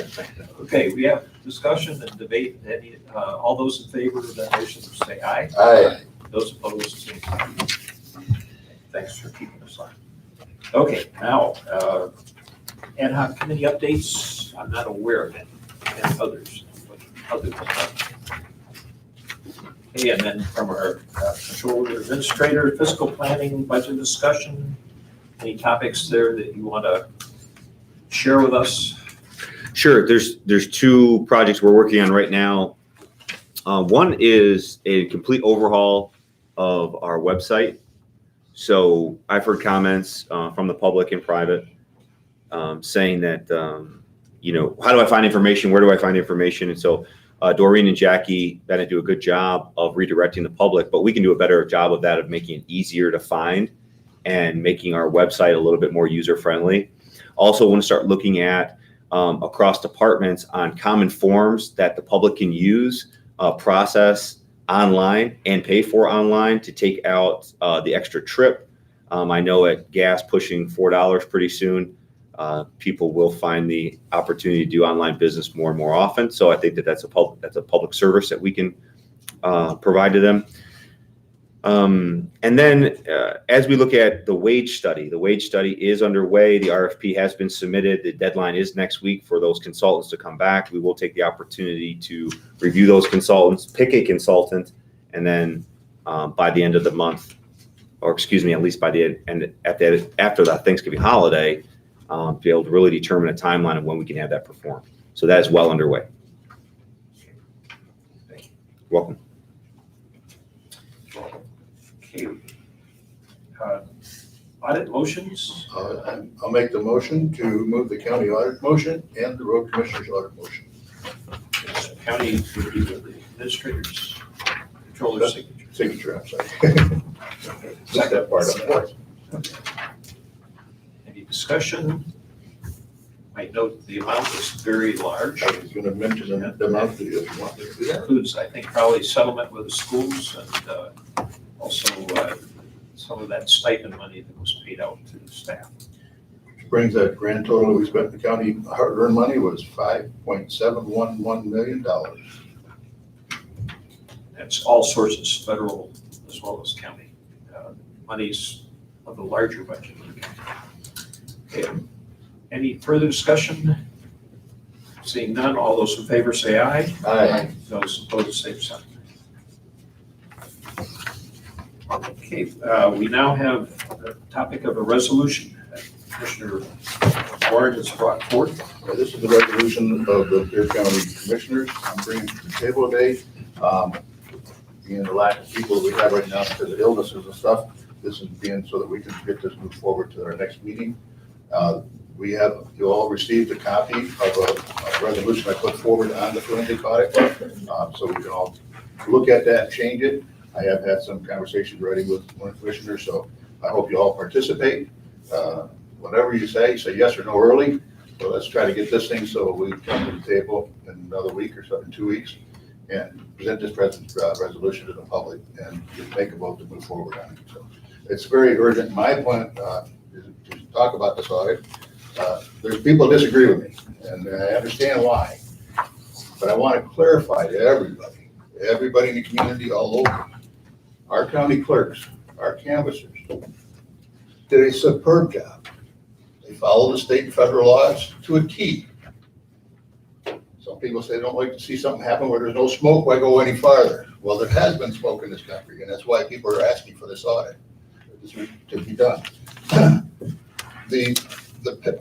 Okay, we have discussion and debate. Any, all those in favor of that motion, say aye. Aye. Those opposed, say no. Thanks for keeping us on. Okay, now, ad hoc committee updates, I'm not aware of any, and others. Okay, and then from our controller administrator, fiscal planning, budget discussion, any topics there that you want to share with us? Sure. There's two projects we're working on right now. One is a complete overhaul of our website. So I've heard comments from the public and private saying that, how do I find information? Where do I find information? And so Doreen and Jackie Bennett do a good job of redirecting the public, but we can do a better job of that, of making it easier to find and making our website a little bit more user-friendly. Also want to start looking at across departments on common forms that the public can use, process online and pay for online to take out the extra trip. I know at gas pushing $4 pretty soon, people will find the opportunity to do online business more and more often. So I think that that's a public service that we can provide to them. And then as we look at the wage study is underway. The RFP has been submitted. The deadline is next week for those consultants to come back. We will take the opportunity to review those consultants, pick a consultant, and then by the end of the month, or excuse me, at least by the end after the Thanksgiving holiday, be able to really determine a timeline of when we can have that performed. So that is well underway. Thank you. Welcome. Okay. Audit motions? I'll make the motion to move the county audit motion and the road commissioner's audit motion. Yes, county review of the administrators, controller's signature. Signature, I'm sorry. Not that part of it. Any discussion? Might note the amount is very large. I was going to mention the amount that you want to do that. Includes, I think, probably settlement with the schools and also some of that stipend money that was paid out to the staff. Which brings that grand total we spent in the county hard-earned money was $5.711 million. That's all sources, federal as well as county. Monies of the larger budget. Okay. Any further discussion? Seeing none, all those in favor say aye. Aye. Those opposed, same sign. Okay, we now have the topic of a resolution. Commissioner Warren has brought forth. This is the resolution of the Lapeer County Commissioners I'm bringing to the table today. The lack of people that we have right now because of illnesses and stuff, this is being so that we can get this moved forward to our next meeting. You all received a copy of a resolution I put forward on the forensic audit, so we can all look at that and change it. I have had some conversations already with one commissioner, so I hope you all participate. Whatever you say yes or no early. So let's try to get this thing so we come to the table in another week or so, in 2 weeks, and present this resolution to the public and make a vote to move forward on it. So it's very urgent. My point is to talk about this audit. There's people who disagree with me, and I understand why. But I want to clarify to everybody in the community all over, our county clerks, our canvassers, did a superb job. They follow the state and federal laws to a T. Some people say they don't like to see something happen where there's no smoke. Why go any farther? Well, there has been smoke in this country, and that's why people are asking for this audit to be done.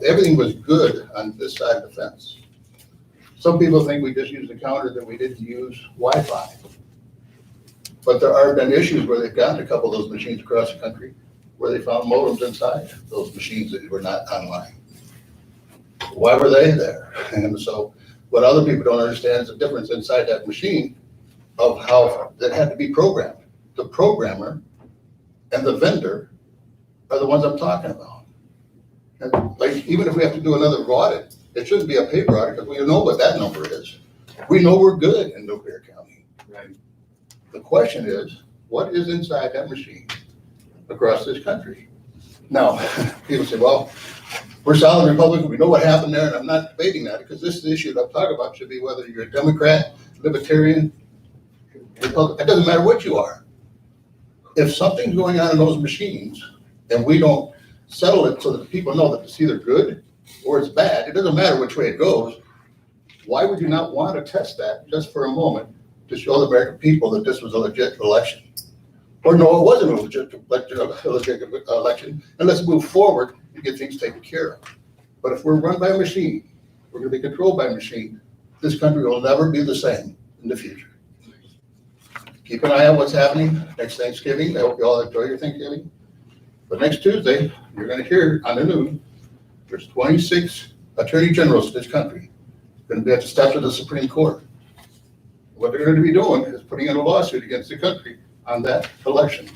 Everything was good on this side of the fence. Some people think we just used the counter, that we didn't use Wi-Fi. But there have been issues where they've gotten a couple of those machines across the country where they found modems inside those machines that were not online. Why were they there? And so what other people don't understand is the difference inside that machine of how that had to be programmed. the programmer and the vendor are the ones I'm talking about. And like, even if we have to do another audit, it shouldn't be a paper audit because we know what that number is. We know we're good in Lapeer County. Right. The question is, what is inside that machine across this country? Now, people say, well, we're solid Republican, we know what happened there, and I'm not debating that, because this issue that I'm talking about should be whether you're a Democrat, Libertarian, Republican, it doesn't matter what you are. If something's going on in those machines, and we don't settle it so that people know that it's either good or it's bad, it doesn't matter which way it goes, why would you not want to test that just for a moment to show the American people that this was a legit election? Or no, it wasn't a legit election, and let's move forward and get things taken care of. But if we're run by a machine, we're gonna be controlled by a machine, this country will never be the same in the future. Keep an eye on what's happening next Thanksgiving. I hope you all enjoy your Thanksgiving. But next Tuesday, you're gonna hear on the news, there's 26 attorney generals in this country gonna be at the steps of the Supreme Court. What they're gonna be doing is putting in a lawsuit against the country on that election.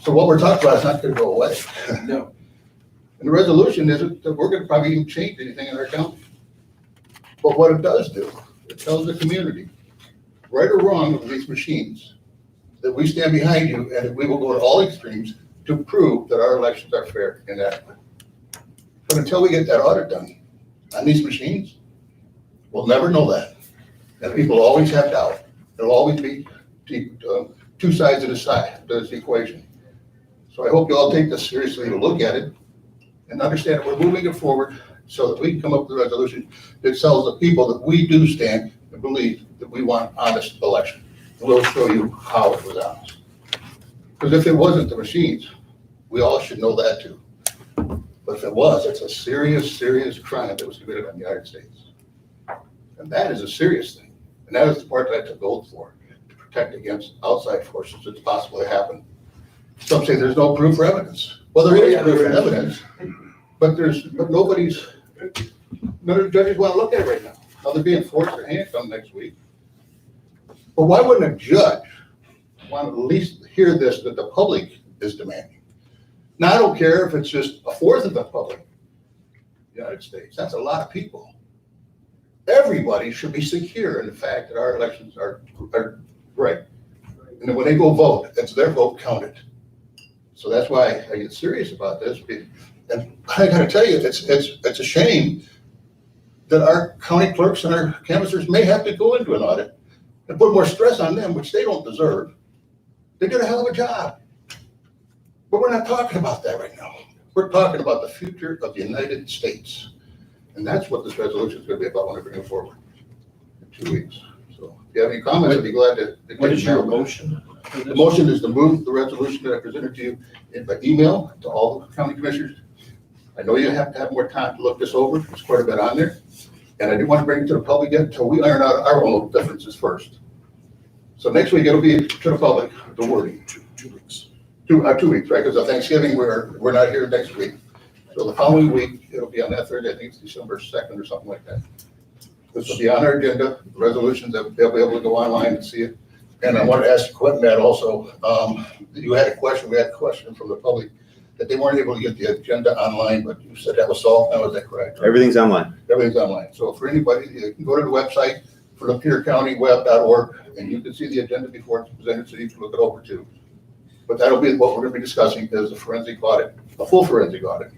So what we're talking about is not gonna go away. No. And the resolution isn't that we're gonna probably even change anything in our county. But what it does do, it tells the community, right or wrong with these machines, that we stand behind you and that we will go to all extremes to prove that our elections are fair and adequate. But until we get that audit done on these machines, we'll never know that. And people always have doubt. There'll always be two sides of this equation. So I hope you all take this seriously to look at it and understand that we're moving it forward so that we can come up with a resolution that tells the people that we do stand and believe that we want honest election. And we'll show you how it was honest. Because if it wasn't the machines, we all should know that too. But if it was, it's a serious, serious crime that was committed on the United States. And that is a serious thing. And that is the part that I took oath for, to protect against outside forces that's possibly happen. Some say there's no proof or evidence. Well, there is proof and evidence, but none of the judges want to look at it right now. Now they're being forced or handcuffed next week. But why wouldn't a judge want to at least hear this that the public is demanding? Now, I don't care if it's just a fourth of the public in the United States. That's a lot of people. Everybody should be secure in the fact that our elections are right. And then when they go vote, it's their vote counted. So that's why I get serious about this. And I gotta tell you, it's a shame that our county clerks and our canvassers may have to go into an audit and put more stress on them, which they don't deserve. They did a hell of a job. But we're not talking about that right now. We're talking about the future of the United States. And that's what this resolution is going to be about when I bring it forward in 2 weeks. So if you have any comments, I'd be glad to. What is your motion? The motion is to move the resolution that I presented to you by email to all the county commissioners. I know you have to have more time to look this over. There's quite a bit on there. And I didn't want to bring it to the public yet until we iron out our own differences first. So next week it'll be to the public, the wording. 2 weeks. 2 weeks, right? Because of Thanksgiving, we're not here next week. So the following week, it'll be on that Thursday, I think it's December 2nd or something like that. This will be on our agenda, the resolutions, that they'll be able to go online and see it. And I want to ask Matt also, you had a question, we had a question from the public that they weren't able to get the agenda online, but you said that was solved now, is that correct? Everything's online. Everything's online. So for anybody, you can go to the website for lapeercountyweb.org and you can see the agenda before it's presented so you can look it over too. But that'll be what we're going to be discussing is the forensic audit, a full forensic audit.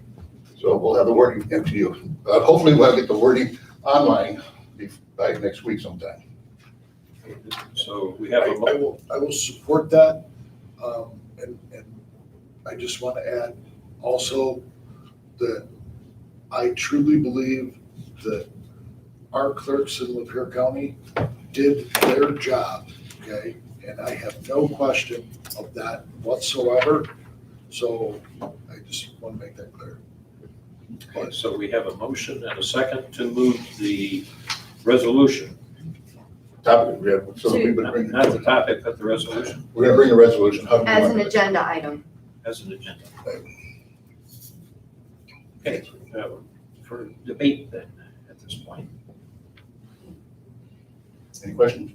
So we'll have the wording into you. Hopefully we'll get the wording online by next week sometime. So we have I will support that. And I just want to add also that I truly believe that our clerks in Lapeer County did their job, okay? And I have no question of that whatsoever. So I just want to make that clear. Okay, so we have a motion and a second to move the resolution. Topic, yeah, so we would bring. Not the topic, but the resolution We're gonna bring the resolution. How do you As want an it? agenda item. as an agenda. Okay, for debate then, at this point. Any questions?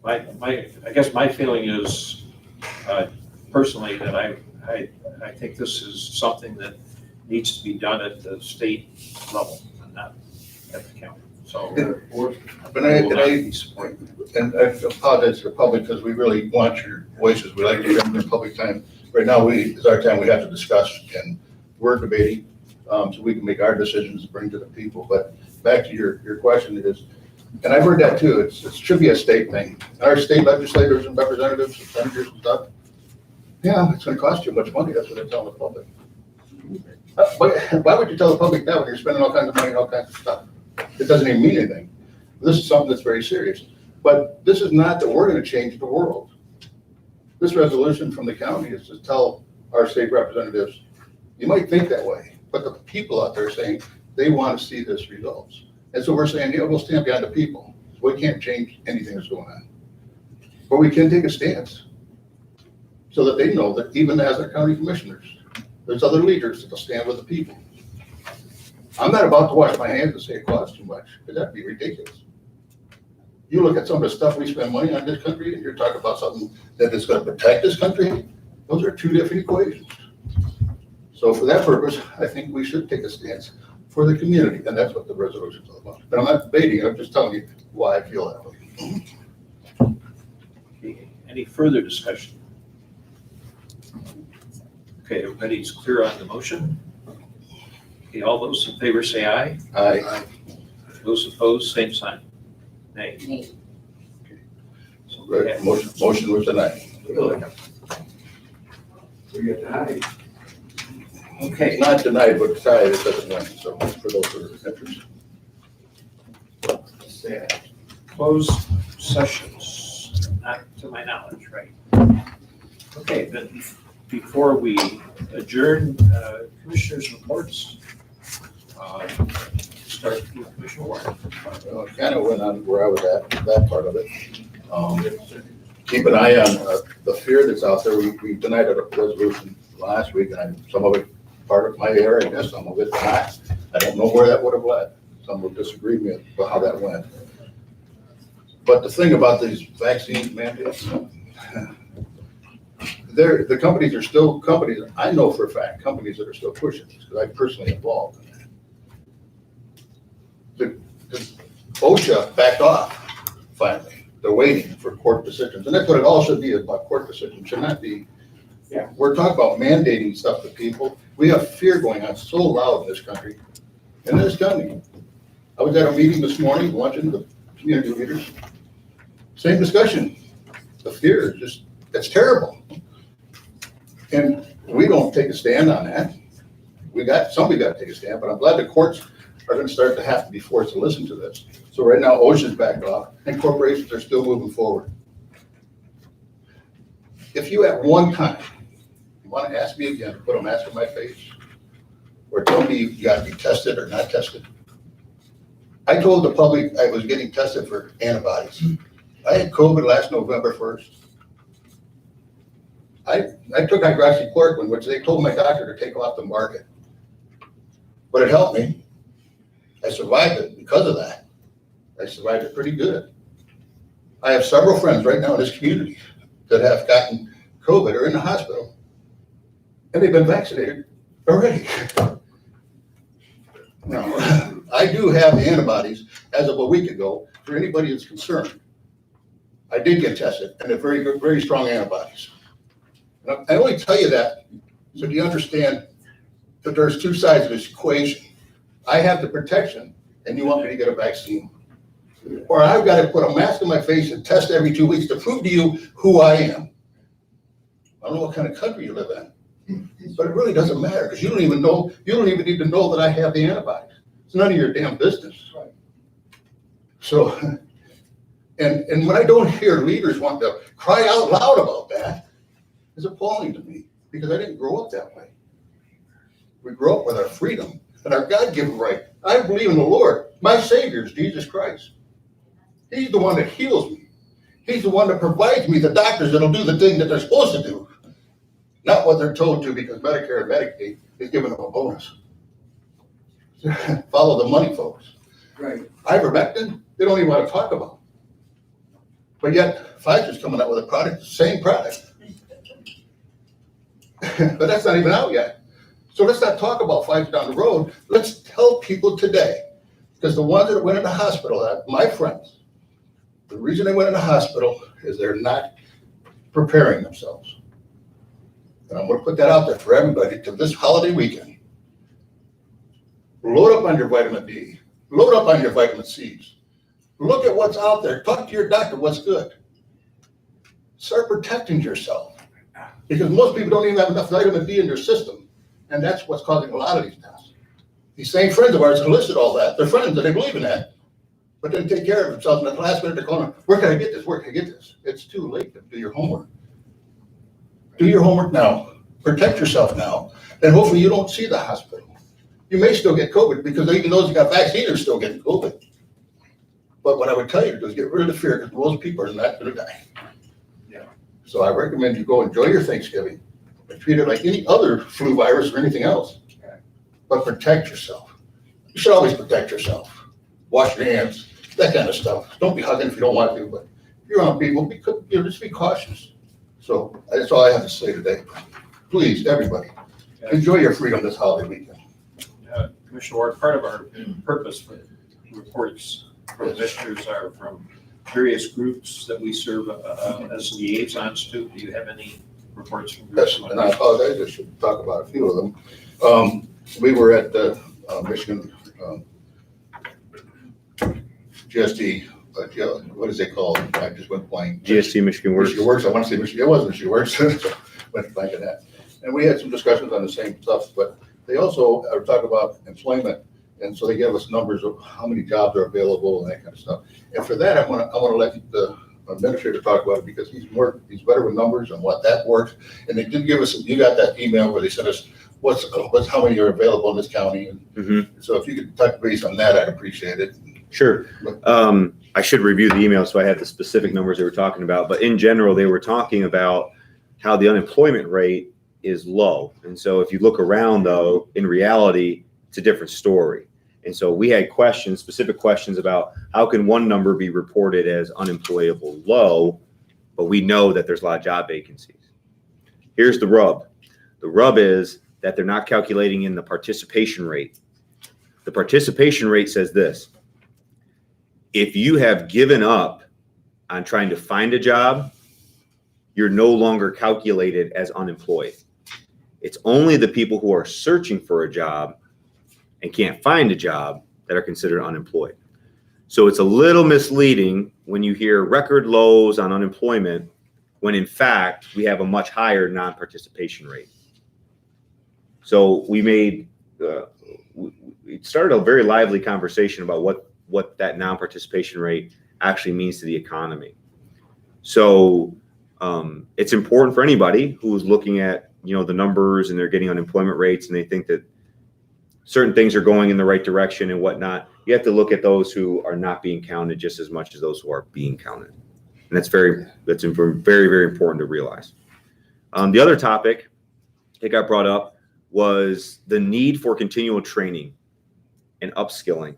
I guess my feeling is, personally, that I think this is something that needs to be done at the state level and not at the county. So. But I will not I be supporting it. and I apologize to the public because we really want your voices. We like to hear them in public time. Right now, it's our time we have to discuss, and we're debating, so we can make our decisions and bring to the people. But back to your question is, and I've heard that too, it should be a state thing. Our state legislators and representatives and senators and stuff, yeah, it's gonna cost you much money, that's what they're telling the public. Why would you tell the public that when you're spending all kinds of money on all kinds of stuff? It doesn't even mean anything. This is something that's very serious. But this is not that we're gonna change the world. This resolution from the county is to tell our state representatives, you might think that way, but the people out there are saying they want to see this results. And so we're saying, yeah, we'll stand behind the people. We can't change anything that's going on. But we can take a stance so that they know that even as our county commissioners, there's other leaders that will stand with the people. I'm not about to wash my hands and say it costs too much, because that'd be ridiculous. You look at some of the stuff we spend money on in this country, and you're talking about something that is going to protect this country. Those are two different equations. So for that purpose, I think we should take a stance for the community, and that's what the resolution is all about. But I'm not debating, I'm just telling you why I feel that way. Okay, any further discussion? Okay, everybody's clear on the motion? Okay, all those in favor say aye. Aye. Those opposed, same sign. Nay. Nay. So we Right, have- motion was denied. We get to hide. Okay, Not denied, but decided it doesn't win, so for those who are interested. Sad. closed sessions, not to my knowledge, right? Okay, then before we adjourn, commissioners' reports. Start with Commissioner Warren. Kind of went on where I was at, that part of it. Keep an eye on the fear that's out there. We denied a resolution last week, and some of it part of my area, I guess, some of it not. I don't know where that would have led. Some will disagree with me about how that went. But the thing about these vaccine mandates, the companies are still companies. I know for a fact companies that are still pushing this because I'm personally involved in that. The OSHA backed off finally. They're waiting for court decisions, and that's what it all should be about. Court decisions should not be. Yeah. We're talking about mandating stuff to people. We have fear going on so loud in this country, and it's coming. I was at a meeting this morning watching the community leaders. Same discussion. The fear is just, it's terrible. And we don't take a stand on that. Somebody got to take a stand, but I'm glad the courts are going to start to have to be forced to listen to this. So right now, OSHA's backed off, and corporations are still moving forward. If you at one time, you want to ask me again to put a mask on my face, or tell me you got to be tested or not tested, I told the public I was getting tested for antibodies. I had COVID last November 1st. I took hydroxychloroquine, which they told my doctor to take off the market. But it helped me. I survived it because of that. I survived it pretty good. I have several friends right now in this community that have gotten COVID or in the hospital, and they've been vaccinated already. Now, I do have the antibodies as of a week ago for anybody that's concerned. I did get tested, and they're very good, very strong antibodies. And I only tell you that so do you understand that there's two sides of this equation. I have the protection, and you want me to get a vaccine. Or I've got to put a mask on my face and test every 2 weeks to prove to you who I am. I don't know what kind of country you live in, but it really doesn't matter because you don't even need to know that I have the antibodies. It's none of your damn business. So, and when I don't hear leaders want to cry out loud about that, it's appalling to me because I didn't grow up that way. We grew up with our freedom and our God-given right. I believe in the Lord. My Savior is Jesus Christ. He's the one that heals me. He's the one that provides me the doctors that'll do the thing that they're supposed to do, not what they're told to because Medicare and Medicaid is giving them a bonus. Follow the money, folks. Right. Ivermectin, they don't even want to talk about. But yet Pfizer's coming out with a product, the same product. But that's not even out yet. So let's not talk about Pfizer down the road. Let's tell people today, because the ones that went into hospital, my friends, the reason they went into hospital is they're not preparing themselves. And I'm gonna put that out there for everybody to this holiday weekend. Load up on your vitamin D, load up on your vitamin C's. Look at what's out there. Talk to your doctor what's good. Start protecting yourself. Because most people don't even have enough vitamin D in their system. And that's what's causing a lot of these deaths. These same friends of ours enlisted all that. They're friends and they believe in that. But then take care of themselves. And at the last minute, they're calling, where can I get this? Where can I get this? It's too late to do your homework. Do your homework now. Protect yourself now. And hopefully you don't see the hospital. You may still get COVID because even those who got vaccines are still getting COVID. But what I would tell you to do is get rid of the fear because most people are not going to die. Yeah. So I recommend you go enjoy your Thanksgiving and treat it like any other flu virus or anything else. But protect yourself. You should always protect yourself. Wash your hands, that kind of stuff. Don't be hugging if you don't want to, but if you're around people, just be cautious. So that's all I have to say today. Please, everybody, enjoy your freedom this holiday weekend. Commissioner Ward, part of our purpose for reports from commissioners are from various groups that we serve as liaisons to. Do you have any reports from groups? Yes, and I apologize, I should talk about a few of them. We were at the Michigan GST, what is it called? I just went blank. GST Michigan Works. Michigan Works, I want to say Michigan, it was Michigan Works, so went blank on that. And we had some discussions on the same stuff, but they also talk about employment. And so they give us numbers of how many jobs are available and that kind of stuff. And for that, I want to let the administrator talk about it because he's better with numbers and what that works. And they did give us, you got that email where they sent us what's how many are available in this county. And so if you could touch base on that, I'd appreciate it. Sure. I should review the email so I have the specific numbers they were talking about. But in general, they were talking about how the unemployment rate is low. And so if you look around, though, in reality, it's a different story. And so we had questions, specific questions about how can one number be reported as unemployable low, but we know that there's a lot of job vacancies. Here's the rub. The rub is that they're not calculating in the participation rate. The participation rate says this: if you have given up on trying to find a job, you're no longer calculated as unemployed. It's only the people who are searching for a job and can't find a job that are considered unemployed. So it's a little misleading when you hear record lows on unemployment, when in fact we have a much higher non-participation rate. So we started a very lively conversation about what that non-participation rate actually means to the economy. So it's important for anybody who's looking at the numbers and they're getting unemployment rates and they think that certain things are going in the right direction and whatnot. You have to look at those who are not being counted just as much as those who are being counted. And that's very, very important to realize. The other topic that got brought up was the need for continual training and upskilling.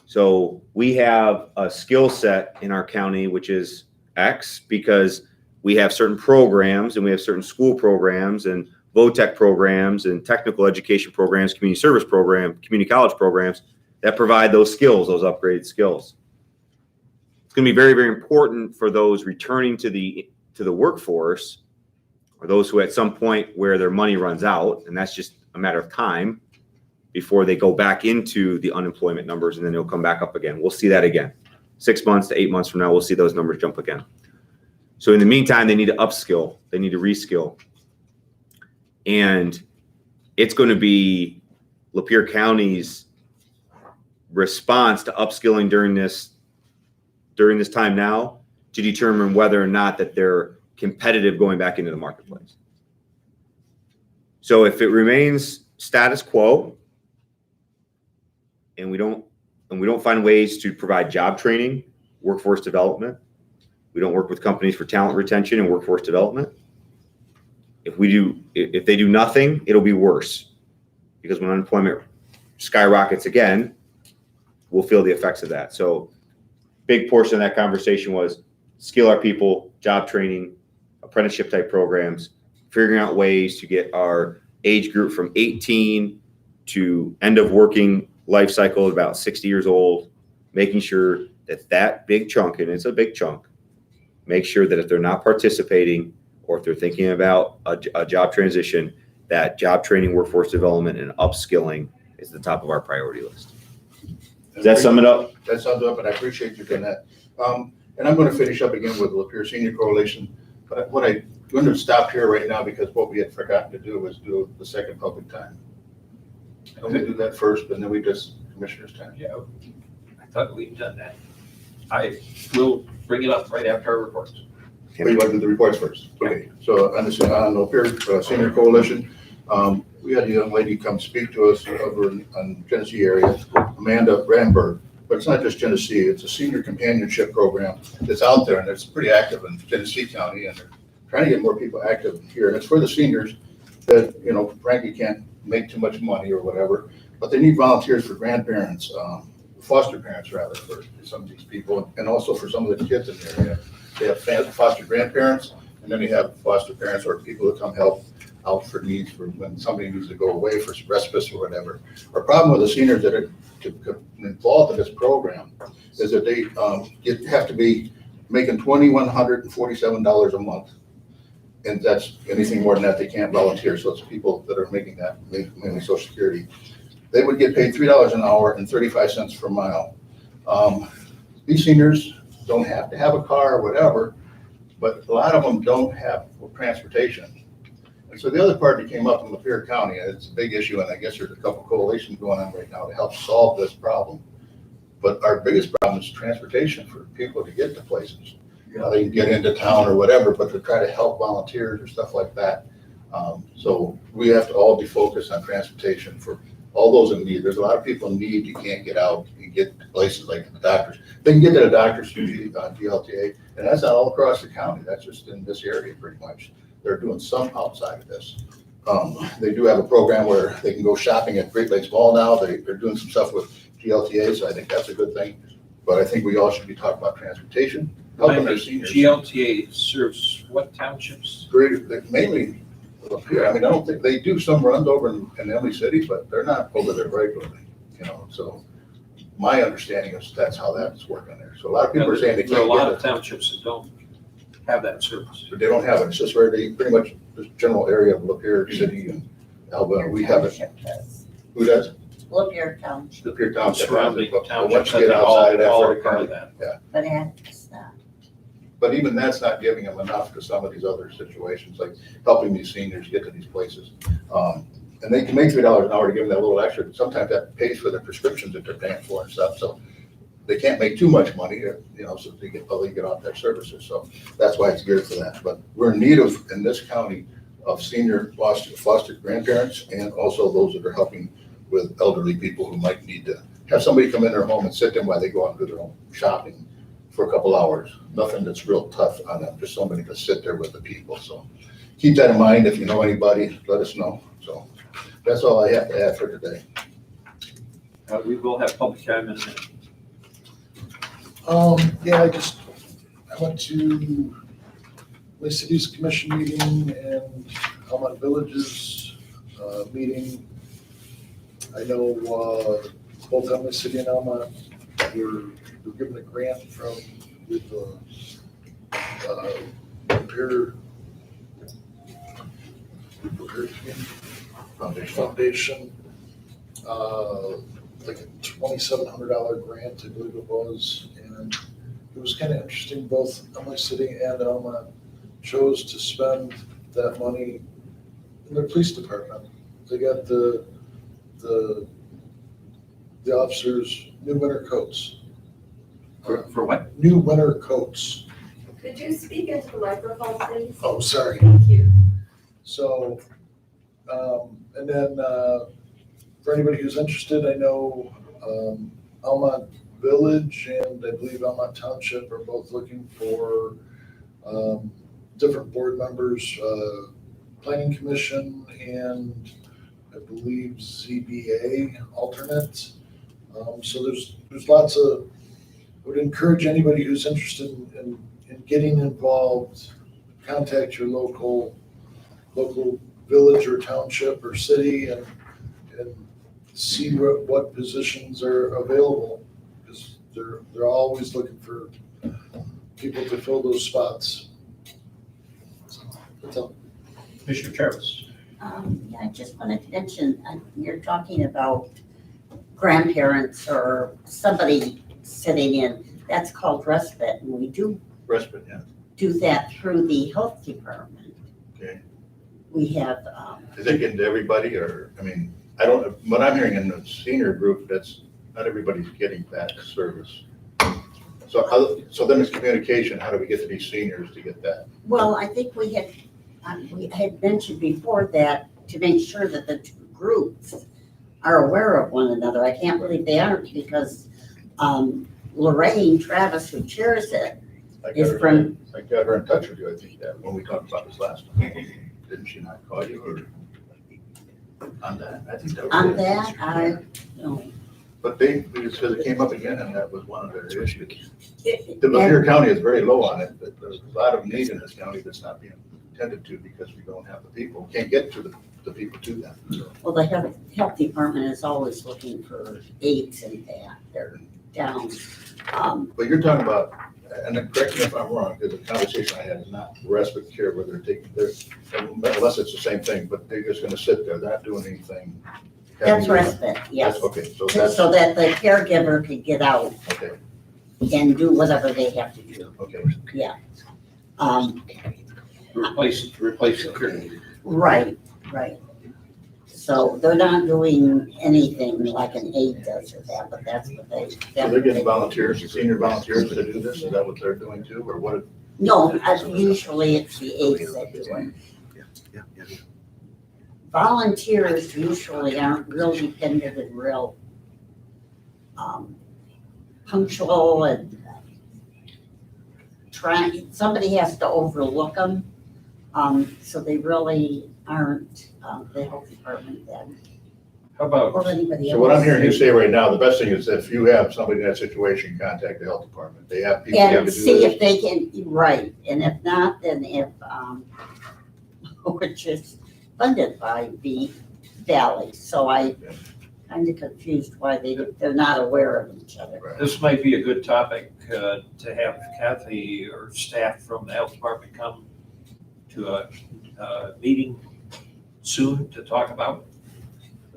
So we have a skill set in our county, which is X, because we have certain programs and we have certain school programs and VOTEC programs and technical education programs, community service program, community college programs that provide those skills, those upgraded skills. It's going to be very, very important for those returning to the workforce, or those who at some point where their money runs out, and that's just a matter of time before they go back into the unemployment numbers and then they'll come back up again. We'll see that again. 6 months to 8 months from now, we'll see those numbers jump again. So in the meantime, they need to upskill, they need to reskill. And it's going to be Lapeer County's response to upskilling during this time now to determine whether or not that they're competitive going back into the marketplace. So if it remains status quo and we don't find ways to provide job training, workforce development, we don't work with companies for talent retention and workforce development. If they do nothing, it'll be worse, because when unemployment skyrockets again, we'll feel the effects of that. So big portion of that conversation was skill our people, job training, apprenticeship type programs, figuring out ways to get our age group from 18 to end of working life cycle at about 60 years old, making sure that that big chunk, and it's a big chunk, make sure that if they're not participating or if they're thinking about a job transition, that job training, workforce development, and upskilling is the top of our priority list. Does that sum it up? That sums it up, and I appreciate you doing that. And I'm going to finish up again with the Lapeer Senior Coalition. But what I'm going to stop here right now because what we had forgotten to do was do the second public time. I'm going to do that first, and then we just commissioner's time. Yeah, I thought we'd done that. I will bring it up right after our reports. But you want to do the reports first? Okay, so on the Lapeer Senior Coalition, we had a young lady come speak to us over in Genesee area, Amanda Ramberg. But it's not just Genesee, it's a senior companionship program that's out there and it's pretty active in Genesee County, and they're trying to get more people active here. And it's for the seniors that, you know, frankly can't make too much money or whatever, but they need volunteers for grandparents, foster parents rather, for some of these people, and also for some of the kids in the area. They have foster grandparents, and then they have foster parents or people that come help out for needs for when somebody needs to go away for respite or whatever. Our problem with the seniors that are involved in this program is that they have to be making $2,147 a month. And that's anything more than that, they can't volunteer. So it's people that are making that, mainly Social Security. They would get paid $3 an hour and 35 cents per mile. These seniors don't have to have a car or whatever, but a lot of them don't have transportation. And so the other part that came up in Lapeer County, and it's a big issue, and I guess there's a couple coalitions going on right now to help solve this problem. But our biggest problem is transportation for people to get to places. You know, they can get into town or whatever, but to try to help volunteers or stuff like that. So we have to all be focused on transportation for all those in need. There's a lot of people in need. You can't get out. You get to places like the doctors. They can get to the doctors through GLTA, and that's not all across the county. That's just in this area pretty much. They're doing some outside of this. They do have a program where they can go shopping at Great Lakes Mall now. They're doing some stuff with GLTA, so I think that's a good thing. But I think we all should be talking about transportation, helping our seniors. GLTA serves what townships? Mainly up here. I mean, I don't think, they do some runs over in Emily City, but they're not over there regularly, you know, so my understanding is that's how that's working there. So a lot of people are saying they can't. There are a lot get of townships that don't have that service. But they don't have it. It's just where they pretty much the general area of Lapeer City and Alabama. We have it. Who does? Lapeer Township, Lapeer Township. Surrounding But townships once you that get all outside of that, are for part of that. but it's not. But even that's not giving them enough to some of these other situations, like helping these seniors get to these places. And they can make $3 an hour to give them that little extra. Sometimes that pays for the prescriptions that they're paying for and stuff. So they can't make too much money, you know, so they get off their services. So that's why it's geared for that. But we're in need of, in this county, of senior foster grandparents and also those that are helping with elderly people who might need to have somebody come in their home and sit them while they go out and do their own shopping for a couple hours. Nothing that's real tough on them, just somebody to sit there with the people. So keep that in mind. If you know anybody, let us know. So that's all I have to add for today. We will have public comment in a minute. Yeah, I went to the city's commission meeting and Elmont Village's meeting. I know both Elmont City and Elmont were given a grant from with the Lapeer Foundation, like a $2,700 grant, I believe it was, and it was kind of interesting. Both Emily City and Elmont chose to spend that money in their police department. They got the officers new winter coats. For what? New winter coats. Could you speak into the microphone, please? Oh, sorry. Thank you. So, and then for anybody who's interested, I know Elmont Village and I believe Elmont Township are both looking for different board members, Planning Commission and I believe ZBA alternate. So there's lots of, I would encourage anybody who's interested in in getting involved, contact your local village or township or city and see what positions are available. Because they're always looking for people to fill those spots. So, that's all. Commissioner Travis. Yeah, I just wanted to mention, you're talking about grandparents or somebody sitting in, that's called respite, and we do Respite, yeah. do that through the health department. Okay. We have, Is it getting to everybody or, I mean, I don't, what I'm hearing in the senior group, that's, not everybody's getting that service. So then it's communication, how do we get to these seniors to get that? well, I think we had mentioned before that to make sure that the two groups are aware of one another. I can't believe they aren't because Lorraine Travis, who chairs it, is from. I got her in touch with you, I think, that when we talked about this last time. Didn't she not call you or on that? I think that was On it. that, I don't. But because it came up again and that was one of their issues. And- The Lapeer County is very low on it, but there's a lot of need in this county that's not being attended to because we don't have the people, can't get to the people to them. So, Well, the health department is always looking for aides and that, they're down. But you're talking about, and then correct me if I'm wrong, because the conversation I had is not respite care where they're taking, unless it's the same thing, but they're just gonna sit there, they're not doing anything. That's respite, yes. Okay, so that's, So that the caregiver could get out okay, and do whatever they have to do. okay. Yeah. Replace the current. Right. So they're not doing anything like an aide does or that, but that's what they. So they're getting volunteers, senior volunteers to do this, is that what they're doing too, or what? No, usually it's the aides that do it. Volunteers usually aren't real dependent and real punctual and somebody has to overlook them. So they really aren't the health department then, How about, or anybody else. So what I'm hearing you say right now, the best thing is if you have somebody in that situation, contact the health department, they have people that can And do see if this. they can, right, and if not, then if, which is funded by the Valley, so I kind of confused why they're not aware of each other. this might be a good topic to have Kathy or staff from the health department come to a meeting soon to talk about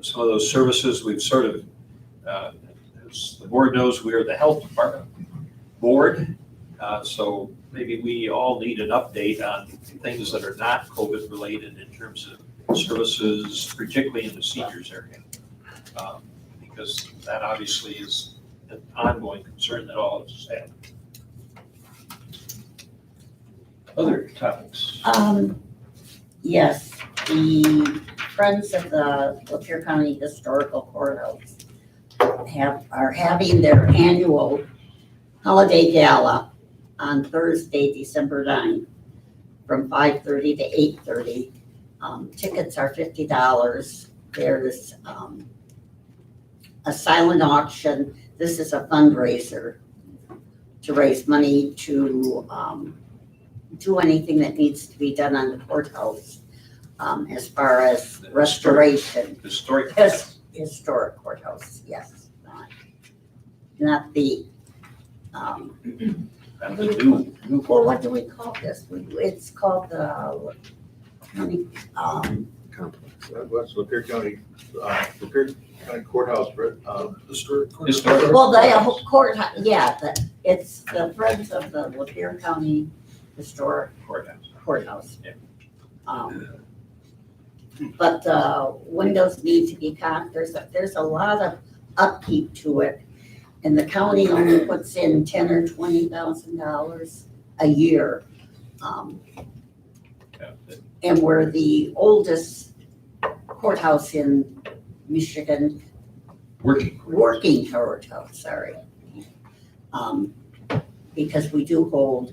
some of those services. We've sort of, as the board knows, we are the health department board. So maybe we all need an update on things that are not COVID related in terms of services, particularly in the seniors area. Because that obviously is an ongoing concern that all of us have. Other topics? Yes, the Friends of the Lapeer County Historical Courthouse are having their annual holiday gala on Thursday, December 9th, from 5:30 to 8:30. Tickets are $50. There's a silent auction. This is a fundraiser to raise money to do anything that needs to be done on the courthouse as far as restoration. Historic. Historic courthouse, yes. Not the, And the new well, what do we call this? It's called the county, What's Lapeer County Courthouse, Historic. Historic. well, the courthouse, yeah, it's the Friends of the Lapeer County Historic courthouse. Courthouse. Yeah. But the windows need to be there's a lot of upkeep to it. And the county only puts in $10,000 or $20,000 a year. And we're the oldest courthouse in Michigan. Working courthouse, sorry. Because we do hold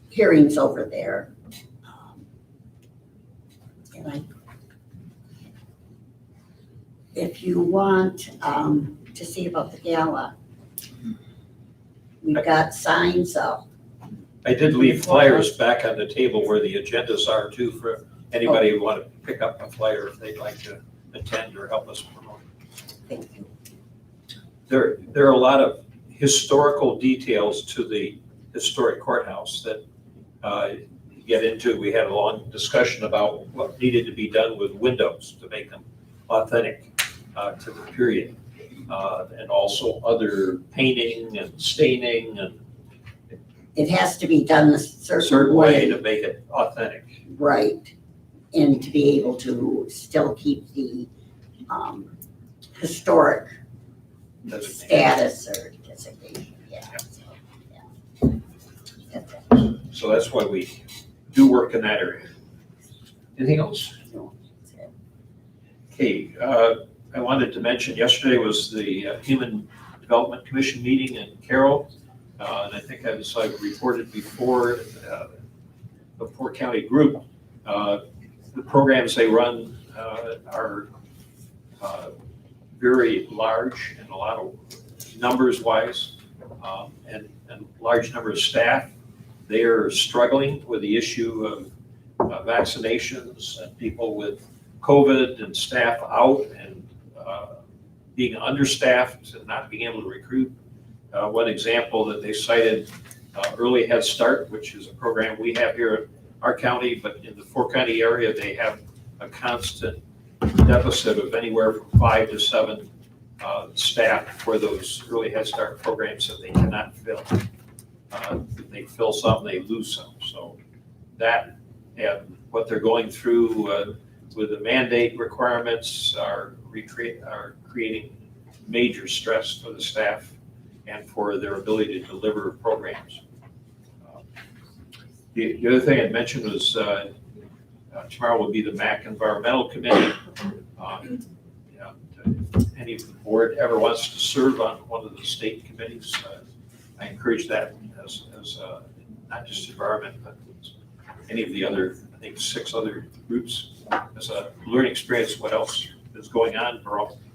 hearings over there. If you want to see about the gala, we've got signs up I did leave flyers back on the table where the agendas are too, for anybody who want to pick up a flyer if they'd like to attend or help us promote. Thank you. There are a lot of historical details to the historic courthouse that get into. We had a long discussion about what needed to be done with windows to make them authentic to the period. And also other painting and staining and It has to be done a certain way to make it authentic. Right, and to be able to still keep the historic status or designation, yeah. So that's why we do work in that area. Anything else? No, that's it. Okay, I wanted to mention, yesterday was the Human Development Commission meeting in Carroll. And I think as I reported before, the four-county group, the programs they run are very large and a lot of numbers-wise, and large number of staff. They are struggling with the issue of vaccinations and people with COVID and staff out and being understaffed and not being able to recruit. One example that they cited, Early Head Start, which is a program we have here in our county, but in the four-county area, they have a constant deficit of anywhere from 5 to 7 staff for those Early Head Start programs that they cannot fill. They fill some, they lose some. So that and what they're going through with the mandate requirements are creating major stress for the staff and for their ability to deliver programs. The other thing I'd mentioned was tomorrow will be the MAC Environmental Committee. If any of the board ever wants to serve on one of the state committees, I encourage that as not just environment, but any of the other, I think 6 other groups, as a learning experience, what else is going on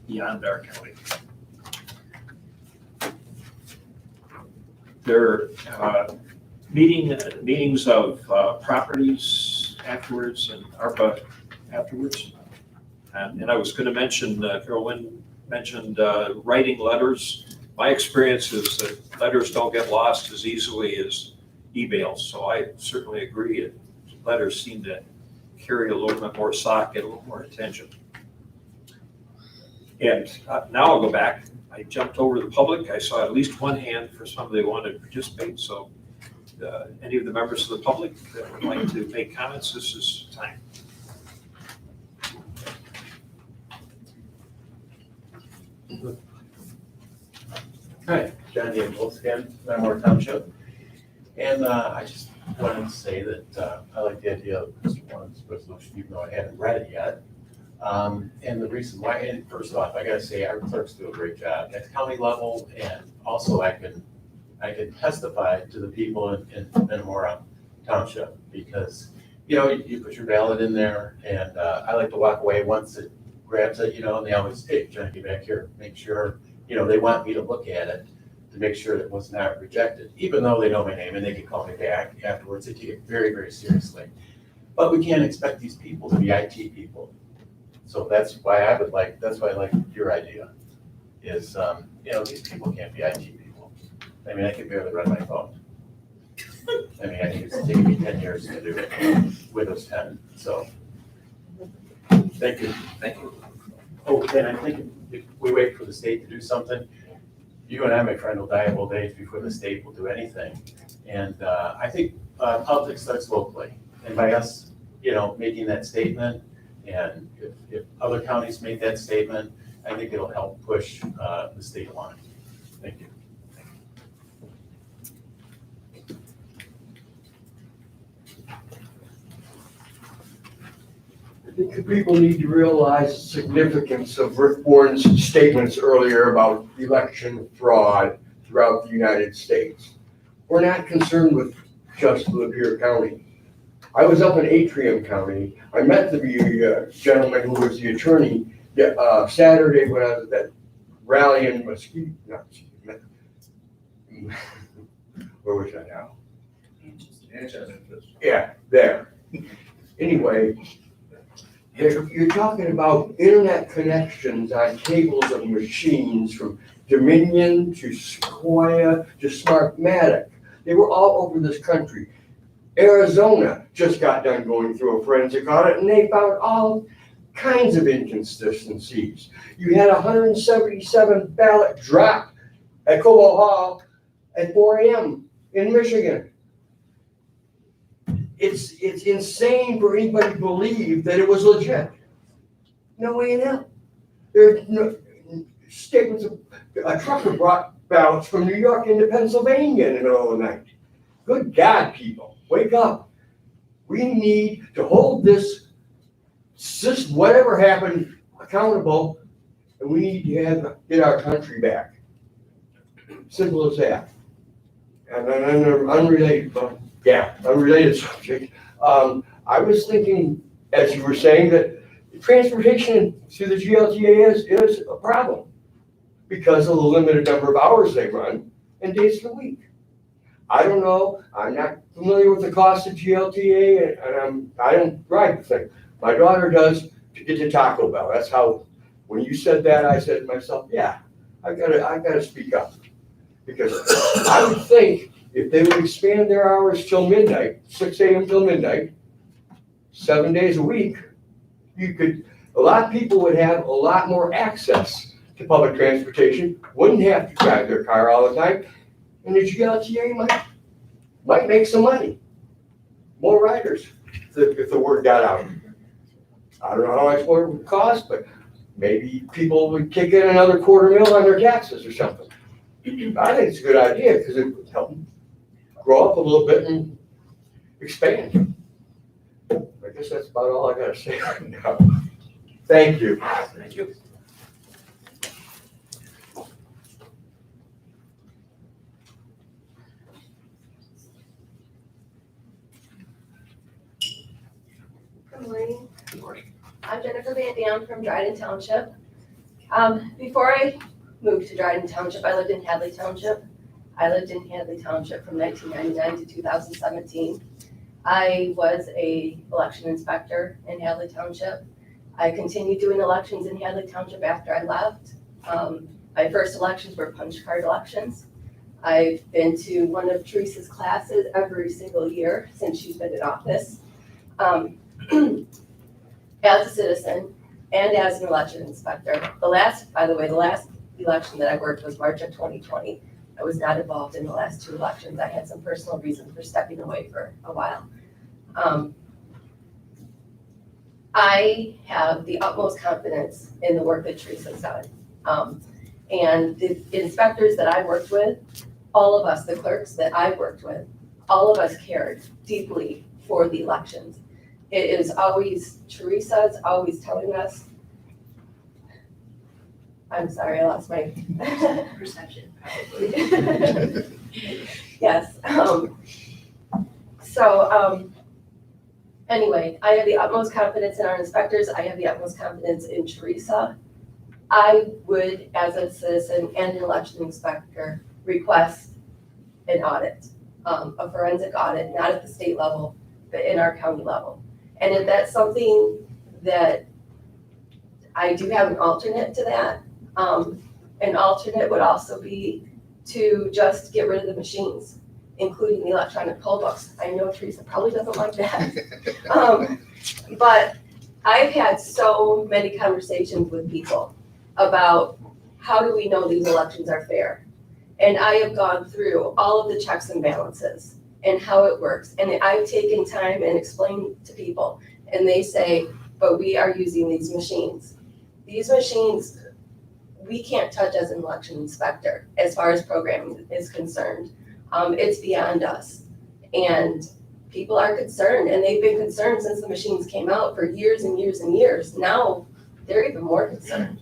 beyond our county. There are meetings of properties afterwards and ARPA afterwards. And I was going to mention, Carroll mentioned writing letters. My experience is that letters don't get lost as easily as emails, so I certainly agree. Letters seem to carry a little bit more stock, get a little more attention. And now I'll go back. I jumped over the public. I saw at least one hand for somebody who wanted to participate. So any of the members of the public that would like to make comments, this is time. Hi, John Daniels again, Novewmber Township. And I just wanted to say that I like the idea of Mr. Warren's resolution, even though I haven't read it yet. And the reason why, and first off, I gotta say, our clerks do a great job at county level, and also I can testify to the people in Novewmber Township, because, you know, you put your ballot in there, and I like to walk away once it grabs it, you know, and they always, hey, John, get back here, make sure, you know, they want me to look at it to make sure that it was not rejected, even though they know my name and they can call me back afterwards. They take it very, very seriously. But we can't expect these people to be IT people. So that's why I like your idea is, you know, these people can't be IT people. I mean, I can barely run my phone. I mean, it's taken me 10 years to do it, Windows 10, so. Thank you. Thank you. Oh, and I think if we wait for the state to do something, you and I, my friend, will die of old age before the state will do anything. And I think politics starts locally. And by us, you know, making that statement, and if other counties make that statement, I think it'll help push the state along. Thank you. I think the people need to realize the significance of Rick Warren's statements earlier about election fraud throughout the United States. We're not concerned with just Lapeer County. I was up in Atrium County. I met the gentleman who was the attorney Saturday when I was at that rally in Mesquite. Where was I now? Yeah, there. Anyway, you're talking about internet connections on tables of machines from Dominion to Sequoia to Smartmatic. They were all over this country. Arizona just got done going through a forensic audit and they found all kinds of inconsistencies. You had 177 ballot dropped at Cobalt Hall at 4 a.m. in Michigan. It's insane for anybody to believe that it was legit. No way in hell. There's no statements of a trucker brought ballots from New York into Pennsylvania in the middle of the night. Good God, people, wake up. We need to hold this whatever happened accountable, and we need to get our country back. Simple as that. And then an unrelated subject. I was thinking, as you were saying, that transportation through the GLTA is a problem because of the limited number of hours they run and days of the week. I don't know. I'm not familiar with the cost of GLTA, and I don't ride the thing. My daughter does to get to Taco Bell. That's how. When you said that, I said to myself, "Yeah, I gotta speak up," because I would think if they would expand their hours till midnight, 6 a.m. till midnight, 7 days a week, a lot of people would have a lot more access to public transportation, wouldn't have to drive their car all the time, and the GLTA might make some money. More riders if the word got out. I don't know how much more it would cost, but maybe people would kick in another $250,000 on their taxes or something. I think it's a good idea because it would help them grow up a little bit and expand. I guess that's about all I gotta say right now. Thank you. Thank you. Good morning. Good morning. I'm Jennifer Van Dam from Dryden Township. Before I moved to Dryden Township, I lived in Hadley Township. I lived in Hadley Township from 1999 to 2017. I was an election inspector in Hadley Township. I continued doing elections in Hadley Township after I left. My first elections were punch card elections. I've been to one of Teresa's classes every single year since she's been in office. As a citizen and as an election inspector. The last election that I worked was March of 2020. I was not involved in the last two elections. I had some personal reasons for stepping away for a while. I have the utmost confidence in the work that Teresa's done. And the inspectors that I worked with, all of us, the clerks that I worked with, all of us cared deeply for the elections. It is always, Teresa's always telling us, I'm sorry, I lost my Perception, yes. Anyway, I have the utmost confidence in our inspectors. I have the utmost confidence in Teresa. I would, as a citizen and an election inspector, request an audit, a forensic audit, not at the state level, but in our county level. And if that's something that I do have an alternate to that, an alternate would also be to just get rid of the machines, including the electronic poll books. I know Teresa probably doesn't like that. But I've had so many conversations with people about how do we know these elections are fair? And I have gone through all of the checks and balances and how it works. And I've taken time and explained to people, and they say, but we are using these machines. These machines, we can't touch as an election inspector as far as programming is concerned. It's beyond us. And people are concerned, and they've been concerned since the machines came out for years and years and years. Now, they're even more concerned.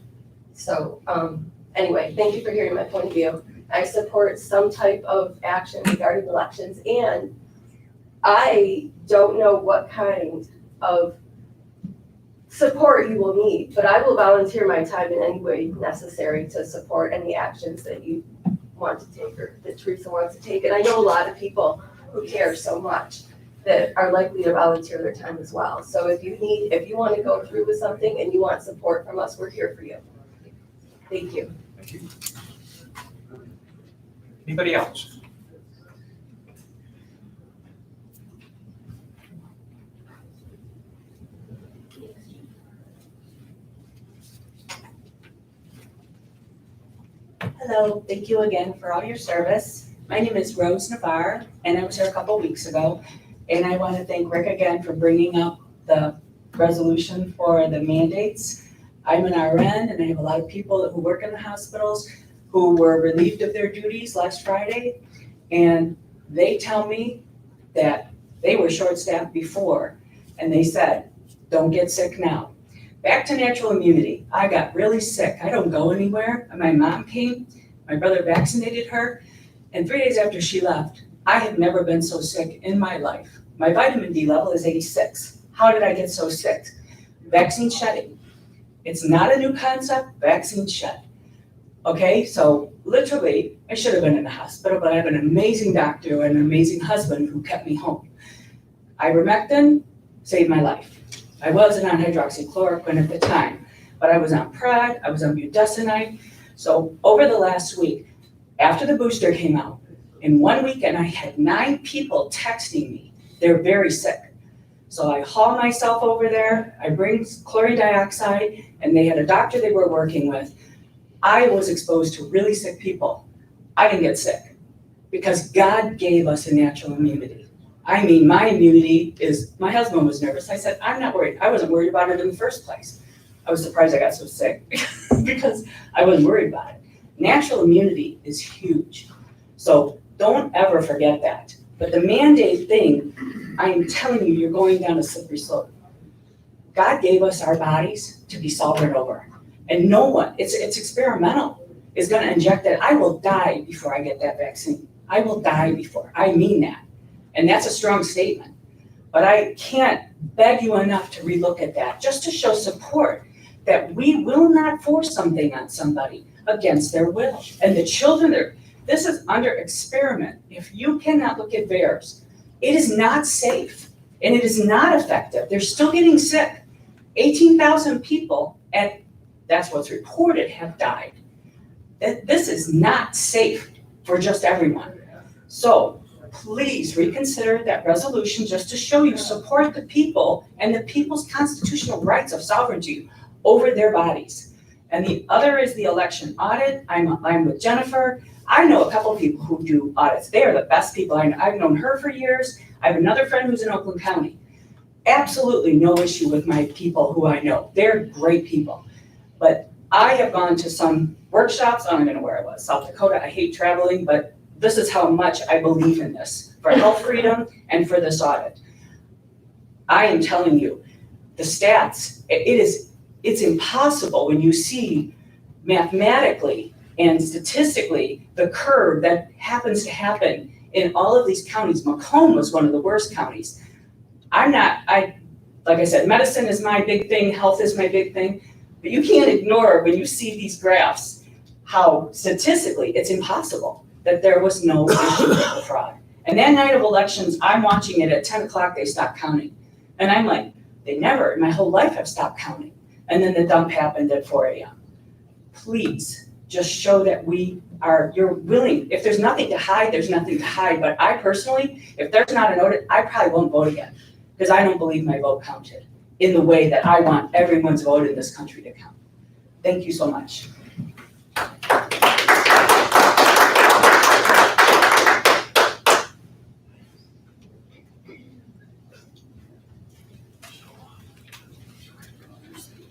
So anyway, thank you for hearing my point of view. I support some type of action regarding elections, and I don't know what kind of support you will need, but I will volunteer my time in any way necessary to support any actions that you want to take or that Teresa wants to take. And I know a lot of people who care so much that are likely to volunteer their time as well. So if you want to go through with something and you want support from us, we're here for you. Thank you. Thank you. Anybody else? Hello, thank you again for all your service. My name is Rose Navarre, and I was here a couple weeks ago. And I want to thank Rick again for bringing up the resolution for the mandates. I'm an RN, and I have a lot of people who work in the hospitals who were relieved of their duties last Friday. And they tell me that they were short-staffed before, and they said, don't get sick now. Back to natural immunity. I got really sick. I don't go anywhere. My mom came, my brother vaccinated her, and 3 days after she left, I have never been so sick in my life. My vitamin D level is 86. How did I get so sick? Vaccine shedding. It's not a new concept, vaccine shed. Okay, so literally, I should have been in the hospital, but I have an amazing doctor and an amazing husband who kept me home. Ivermectin saved my life. I wasn't on hydroxychloroquine at the time, but I was on Prad, I was on budesonide. So over the last week, after the booster came out, in 1 weekend, I had 9 people texting me. They're very sick. So I haul myself over there, I bring chlorine dioxide, and they had a doctor they were working with. I was exposed to really sick people. I didn't get sick because God gave us a natural immunity. I mean, my immunity is, my husband was nervous. I said, I'm not worried. I wasn't worried about it in the first place. I was surprised I got so sick because I wasn't worried about it. Natural immunity is huge. So don't ever forget that. But the mandate thing, I'm telling you, you're going down a slippery slope. God gave us our bodies to be soldered over. And no one, it's experimental, is going to inject that. I will die before I get that vaccine. I will die before. I mean that. And that's a strong statement. But I can't beg you enough to relook at that, just to show support that we will not force something on somebody against their will. And the children, this is under experiment. If you cannot look at VAERS, it is not safe and it is not effective. They're still getting sick. 18,000 people, and that's what's reported, have died. This is not safe for just everyone. So please reconsider that resolution just to show you support the people and the people's constitutional rights of sovereignty over their bodies. And the other is the election audit. I'm with Jennifer. I know a couple of people who do audits. They are the best people. I've known her for years. I have another friend who's in Oakland County. Absolutely no issue with my people who I know. They're great people. But I have gone to some workshops. I don't even know where I was. South Dakota. I hate traveling, but this is how much I believe in this for health freedom and for this audit. I am telling you, the stats, it's impossible when you see mathematically and statistically the curve that happens to happen in all of these counties. Macomb was one of the worst counties. Like I said, medicine is my big thing, health is my big thing, but you can't ignore when you see these graphs how statistically it's impossible that there was no issue with the fraud. And that night of elections, I'm watching it at 10 o'clock, they stopped counting. And I'm like, they never in my whole life have stopped counting. And then the dump happened at 4 a.m. Please just show that you're willing. If there's nothing to hide, there's nothing to hide. But I personally, if there's not an audit, I probably won't vote again because I don't believe my vote counted in the way that I want everyone's vote in this country to count. Thank you so much.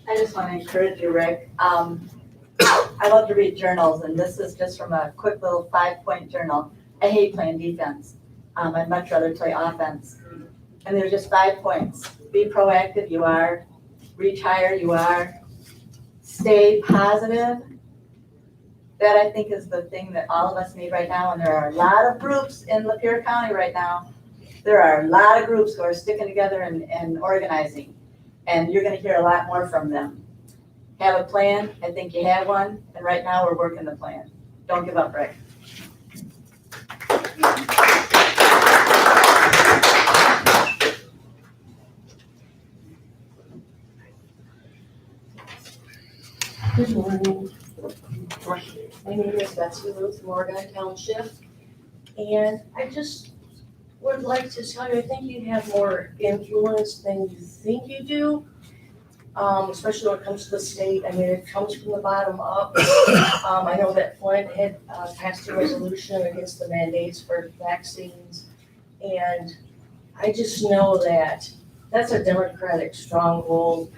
I just want to encourage you, Rick. I love to read journals, and this is just from a quick little 5-point journal. I hate playing defense. I'd much rather play offense. And there's just 5 points. Be proactive, you are. Retire, you are. Stay positive. That I think is the thing that all of us need right now, and there are a lot of groups in Lapeer County right now. There are a lot of groups who are sticking together and organizing, and you're gonna hear a lot more from them. Have a plan, I think you have one, and right now we're working the plan. Don't give up, Rick. Good morning. My name is Betsy Ruth, Morgan Township. And I just would like to tell you, I think you have more influence than you think you do, especially when it comes to the state. I mean, it comes from the bottom up. I know that Flint had passed a resolution against the mandates for vaccines. And I just know that that's a Democratic stronghold.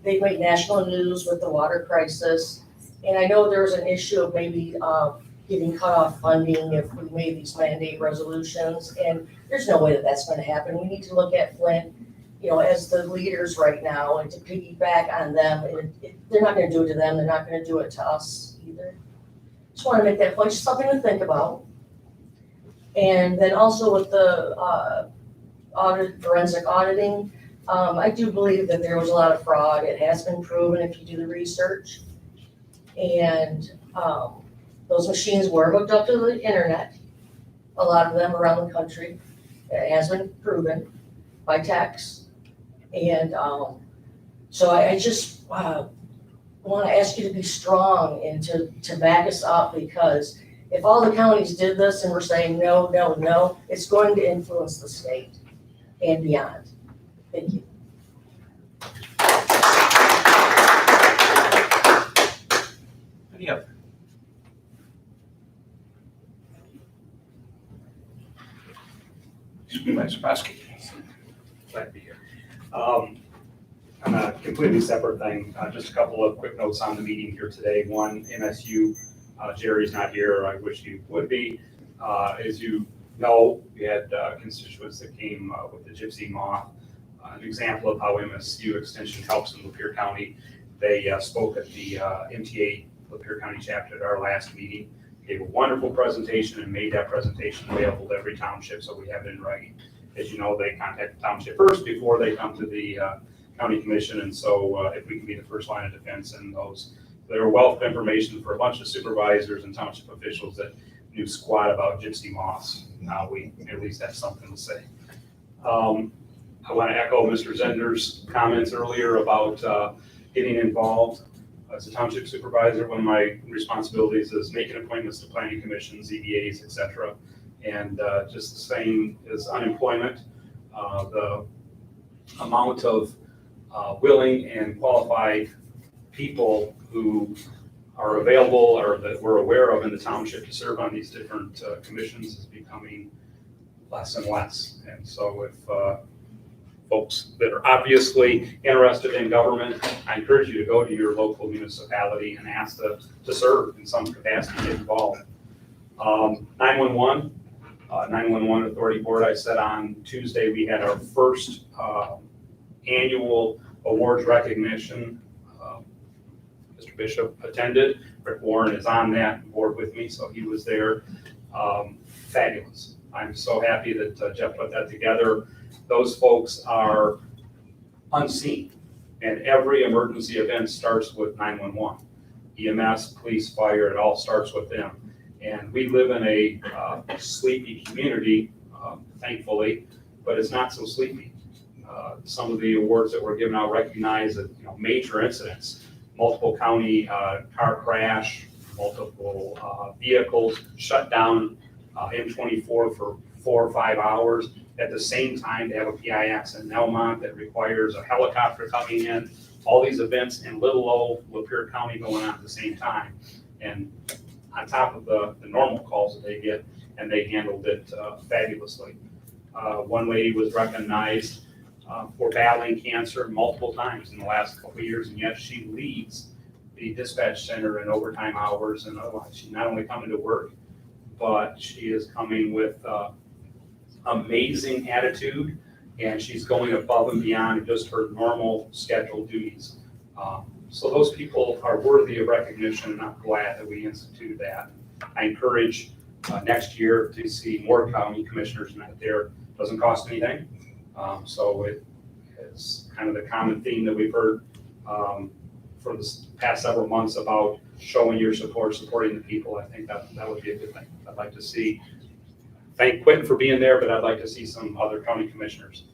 They made national news with the water crisis. And I know there was an issue of maybe getting cut off funding if we made these mandate resolutions. And there's no way that that's going to happen. We need to look at Flint, you know, as the leaders right now and to piggyback on them. They're not going to do it to them. They're not going to do it to us either. Just want to make that point, just something to think about. And then also with the forensic auditing, I do believe that there was a lot of fraud. It has been proven if you do the research. And those machines were hooked up to the internet, a lot of them around the country. It has been proven by techs. And so I just want to ask you to be strong and to back us up, because if all the counties did this and we're saying no, no, no, it's going to influence the state and beyond. Thank you. Any other? Supervisor Broski. Glad to be here. On a completely separate thing, just a couple of quick notes on the meeting here today. One, MSU, Jerry's not here. I wish he would be. As you know, we had constituents that came with the gypsy moth. An example of how MSU Extension helps in Lapeer County. They spoke at the MTA Lapeer County chapter at our last meeting, gave a wonderful presentation and made that presentation available to every township, so we have it in writing. As you know, they contact the township first before they come to the county commission, and so if we can be the first line of defense in those. They're a wealth of information for a bunch of supervisors and township officials that knew squat about gypsy moths. Now we at least have something to say. I want to echo Mr. Zender's comments earlier about getting involved. As a township supervisor, one of my responsibilities is making appointments to planning commissions, ZBAs, et cetera. And just the same as unemployment, the amount of willing and qualified people who are available or that we're aware of in the township to serve on these different commissions is becoming less and less. And so if folks that are obviously interested in government, I encourage you to go to your local municipality and ask to serve in some capacity, get involved. 911 Authority Board, I said on Tuesday, we had our first annual awards recognition. Mr. Bishop attended. Rick Warren is on that board with me, so he was there. Fabulous. I'm so happy that Jeff put that together. Those folks are unseen, and every emergency event starts with 911. EMS, police, fire, it all starts with them. And we live in a sleepy community, thankfully, but it's not so sleepy. Some of the awards that were given out recognize that, major incidents, multiple county car crash, multiple vehicles shut down M24 for 4 or 5 hours. At the same time, to have a PIX in Nelmont that requires a helicopter coming in, all these events in little old Lapeer County going on at the same time. And on top of the normal calls that they get, and they handled it fabulously. One lady was recognized for battling cancer multiple times in the last couple of years, and yet she leads the dispatch center in overtime hours and otherwise. She's not only coming to work, but she is coming with amazing attitude, and she's going above and beyond just her normal scheduled duties. So those people are worthy of recognition, and I'm glad that we instituted that. I encourage next year to see more county commissioners out there. Doesn't cost anything. So it is kind of the common theme that we've heard for the past several months about showing your support, supporting the people. I think that would be a good thing. I'd like to see, thank Quentin for being there, but I'd like to see some other county commissioners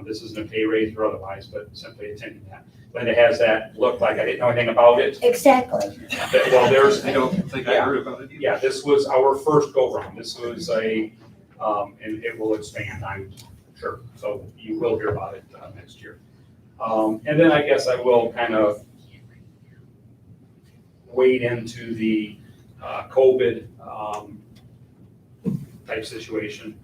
This isn't a pay raise or otherwise, but simply attending that. Linda has that look like I didn't know anything about it. Exactly. Well, there's, I don't think I heard about it either. yeah, this was our first go-round. This was and it will expand, I'm sure. So you will hear about it next year. And then I guess I will kind of wade into the COVID type situation.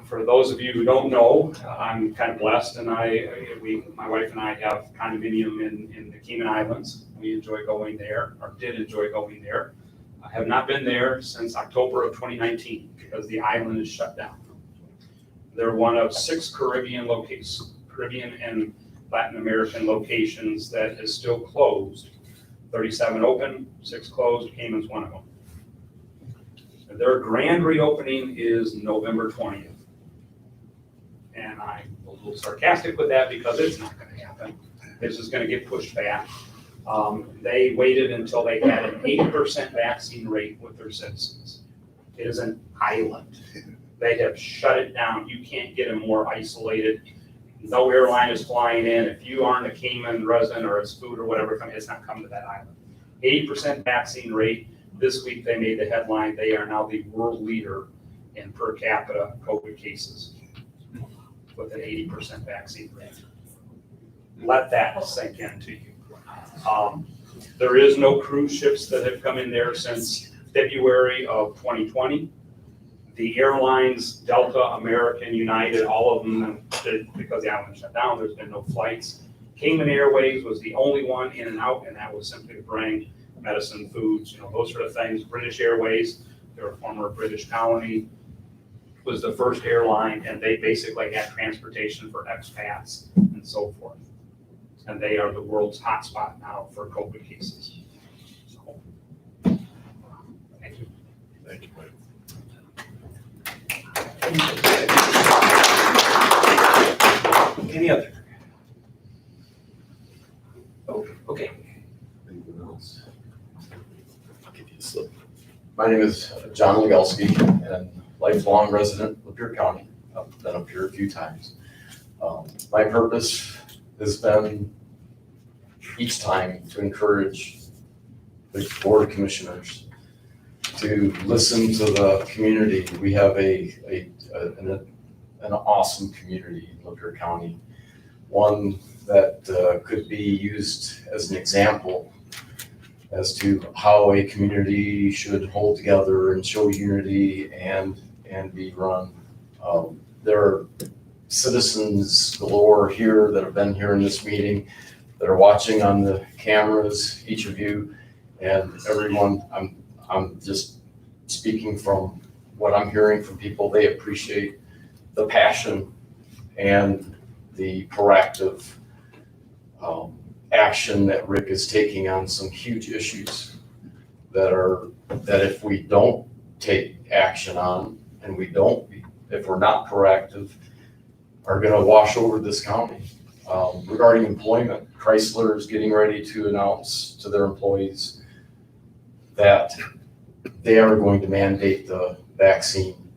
For those of you who don't know, I'm kind of blessed, and my wife and I have condominium in the Cayman Islands. We enjoy going there, or did enjoy going there. I have not been there since October of 2019 because the island is shut down. They're one of 6 Caribbean and Latin American locations that is still closed. 37 open, 6 closed, Cayman's one of them. Their grand reopening is November 20th. And I'm a little sarcastic with that because it's not going to happen. This is going to get pushed back. They waited until they had an 80% vaccine rate with their citizens. It is an island. They have shut it down. You can't get them more isolated. No airline is flying in. If you aren't a Cayman resident or it's food or whatever, it's not coming to that island. 80% vaccine rate. This week they made the headline. They are now the world leader in per capita COVID cases with an 80% vaccine rate. Let that sink into you. There is no cruise ships that have come in there since February of 2020. The airlines, Delta, American, United, all of them, because the island shut down, there's been no flights. Cayman Airways was the only one in and out, and that was simply to bring medicine, foods, those sort of things. British Airways, they're a former British colony, was the first airline, and they basically had transportation for expats and so forth. And they are the world's hotspot now for COVID cases. So, thank you. Thank you, Mike. Any other? Oh, okay. Anyone else? I'll give you a slip. My name is John Legalski, and lifelong resident of Lapeer County. I've been up here a few times. My purpose has been each time to encourage the Board of Commissioners to listen to the community. We have an awesome community in Lapeer County, one that could be used as an example as to how a community should hold together and show unity and be run. There are citizens galore here that have been here in this meeting, that are watching on the cameras, each of you and everyone. I'm just speaking from what I'm hearing from people. They appreciate the passion and the proactive action that Rick is taking on some huge issues that if we don't take action on, and if we're not proactive, are going to wash over this county. Regarding employment, Chrysler is getting ready to announce to their employees that they are going to mandate the vaccine.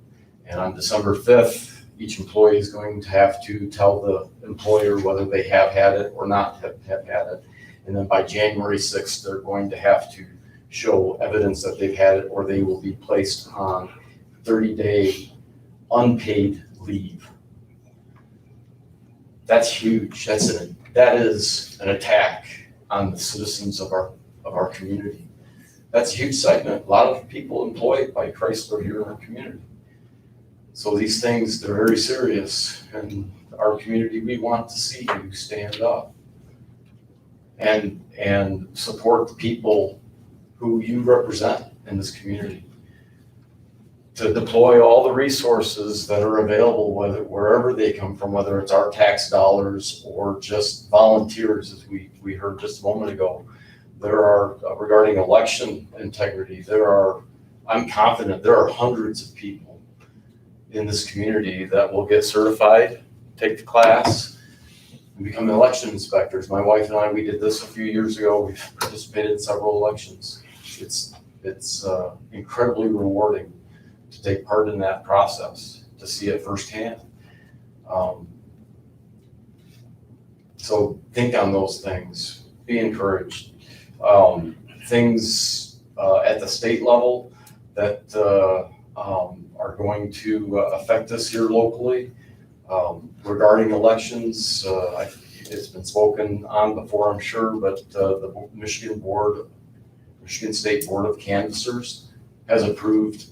And on December 5th, each employee is going to have to tell the employer whether they have had it or not have had it. And then by January 6th, they're going to have to show evidence that they've had it, or they will be placed on 30-day unpaid leave. That's huge. That is an attack on the citizens of our community. That's a huge segment. A lot of people employed by Chrysler here in our community. So these things, they're very serious. And our community, we want to see you stand up and support the people who you represent in this community, to deploy all the resources that are available, wherever they come from, whether it's our tax dollars or just volunteers, as we heard just a moment ago. There are, regarding election integrity, I'm confident there are hundreds of people in this community that will get certified, take the class, and become election inspectors. My wife and I, we did this a few years ago. We've participated in several elections. It's incredibly rewarding to take part in that process, to see it firsthand. So think on those things, be encouraged. Things at the state level that are going to affect us here locally. Regarding elections, it's been spoken on before, I'm sure, but the Michigan State Board of Canvassers has approved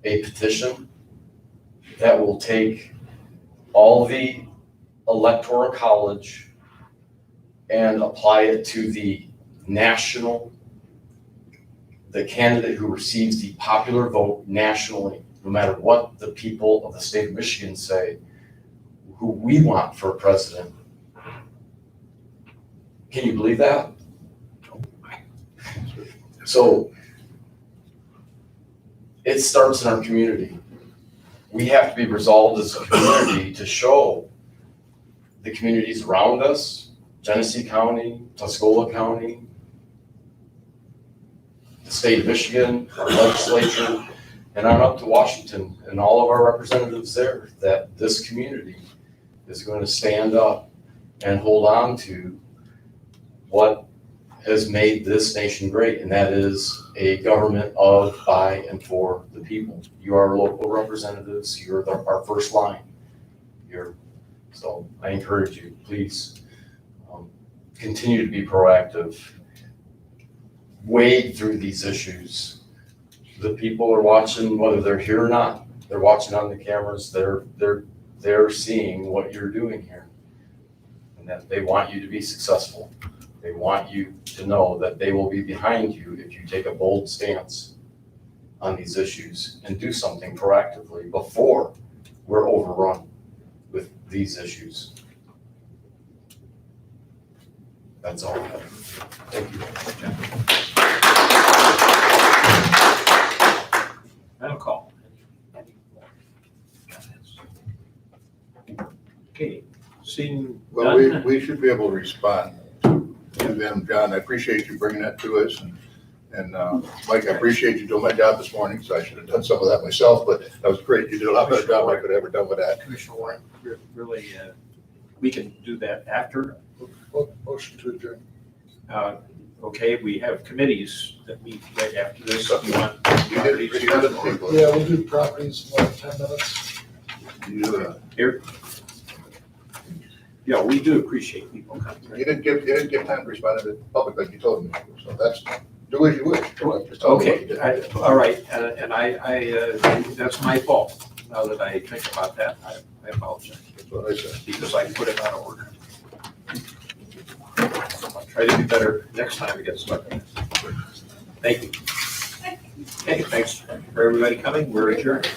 a petition that will take all the electoral college and apply it to the candidate who receives the popular vote nationally, no matter what the people of the state of Michigan say, who we want for president. Can you believe that? So it starts in our community. We have to be resolved as a community to show the communities around us, Genesee County, Tuscola County, the state of Michigan, our legislature, and on up to Washington and all of our representatives there, that this community is going to stand up and hold on to what has made this nation great, and that is a government of, by, and for the people. You are local representatives. You're our first line. So I encourage you, please continue to be proactive. Wade through these issues. The people are watching, whether they're here or not. They're watching on the cameras. They're seeing what you're doing here, and that they want you to be successful. They want you to know that they will be behind you if you take a bold stance on these issues and do something proactively before we're overrun with these issues. That's all I have. Thank you. Final call. Okay, seeing Well, none. we should be able to respond to them, John. I appreciate you bringing that to us. And Mike, I appreciate you doing my job this morning, so I should have done some of that myself, but that was great. You did a lot better job than I could have ever done with that. Commissioner Warren, really, we can do that after. Motion to adjourn. Okay, we have committees that meet right after this. You want You did respond to the people. Yeah, we'll do properties in like 10 minutes. Here. Yeah, we do appreciate people coming. You didn't give time to respond to the public like you told me. So that's, do as you wish. Just tell me what you Okay, did. all right, and I, that's my fault. Now that I think about that, I apologize. That's what I said. Because I put it out of order. I'll try to do better next time it gets stuck. Thank you. Okay, thanks for everybody coming. We're adjourned.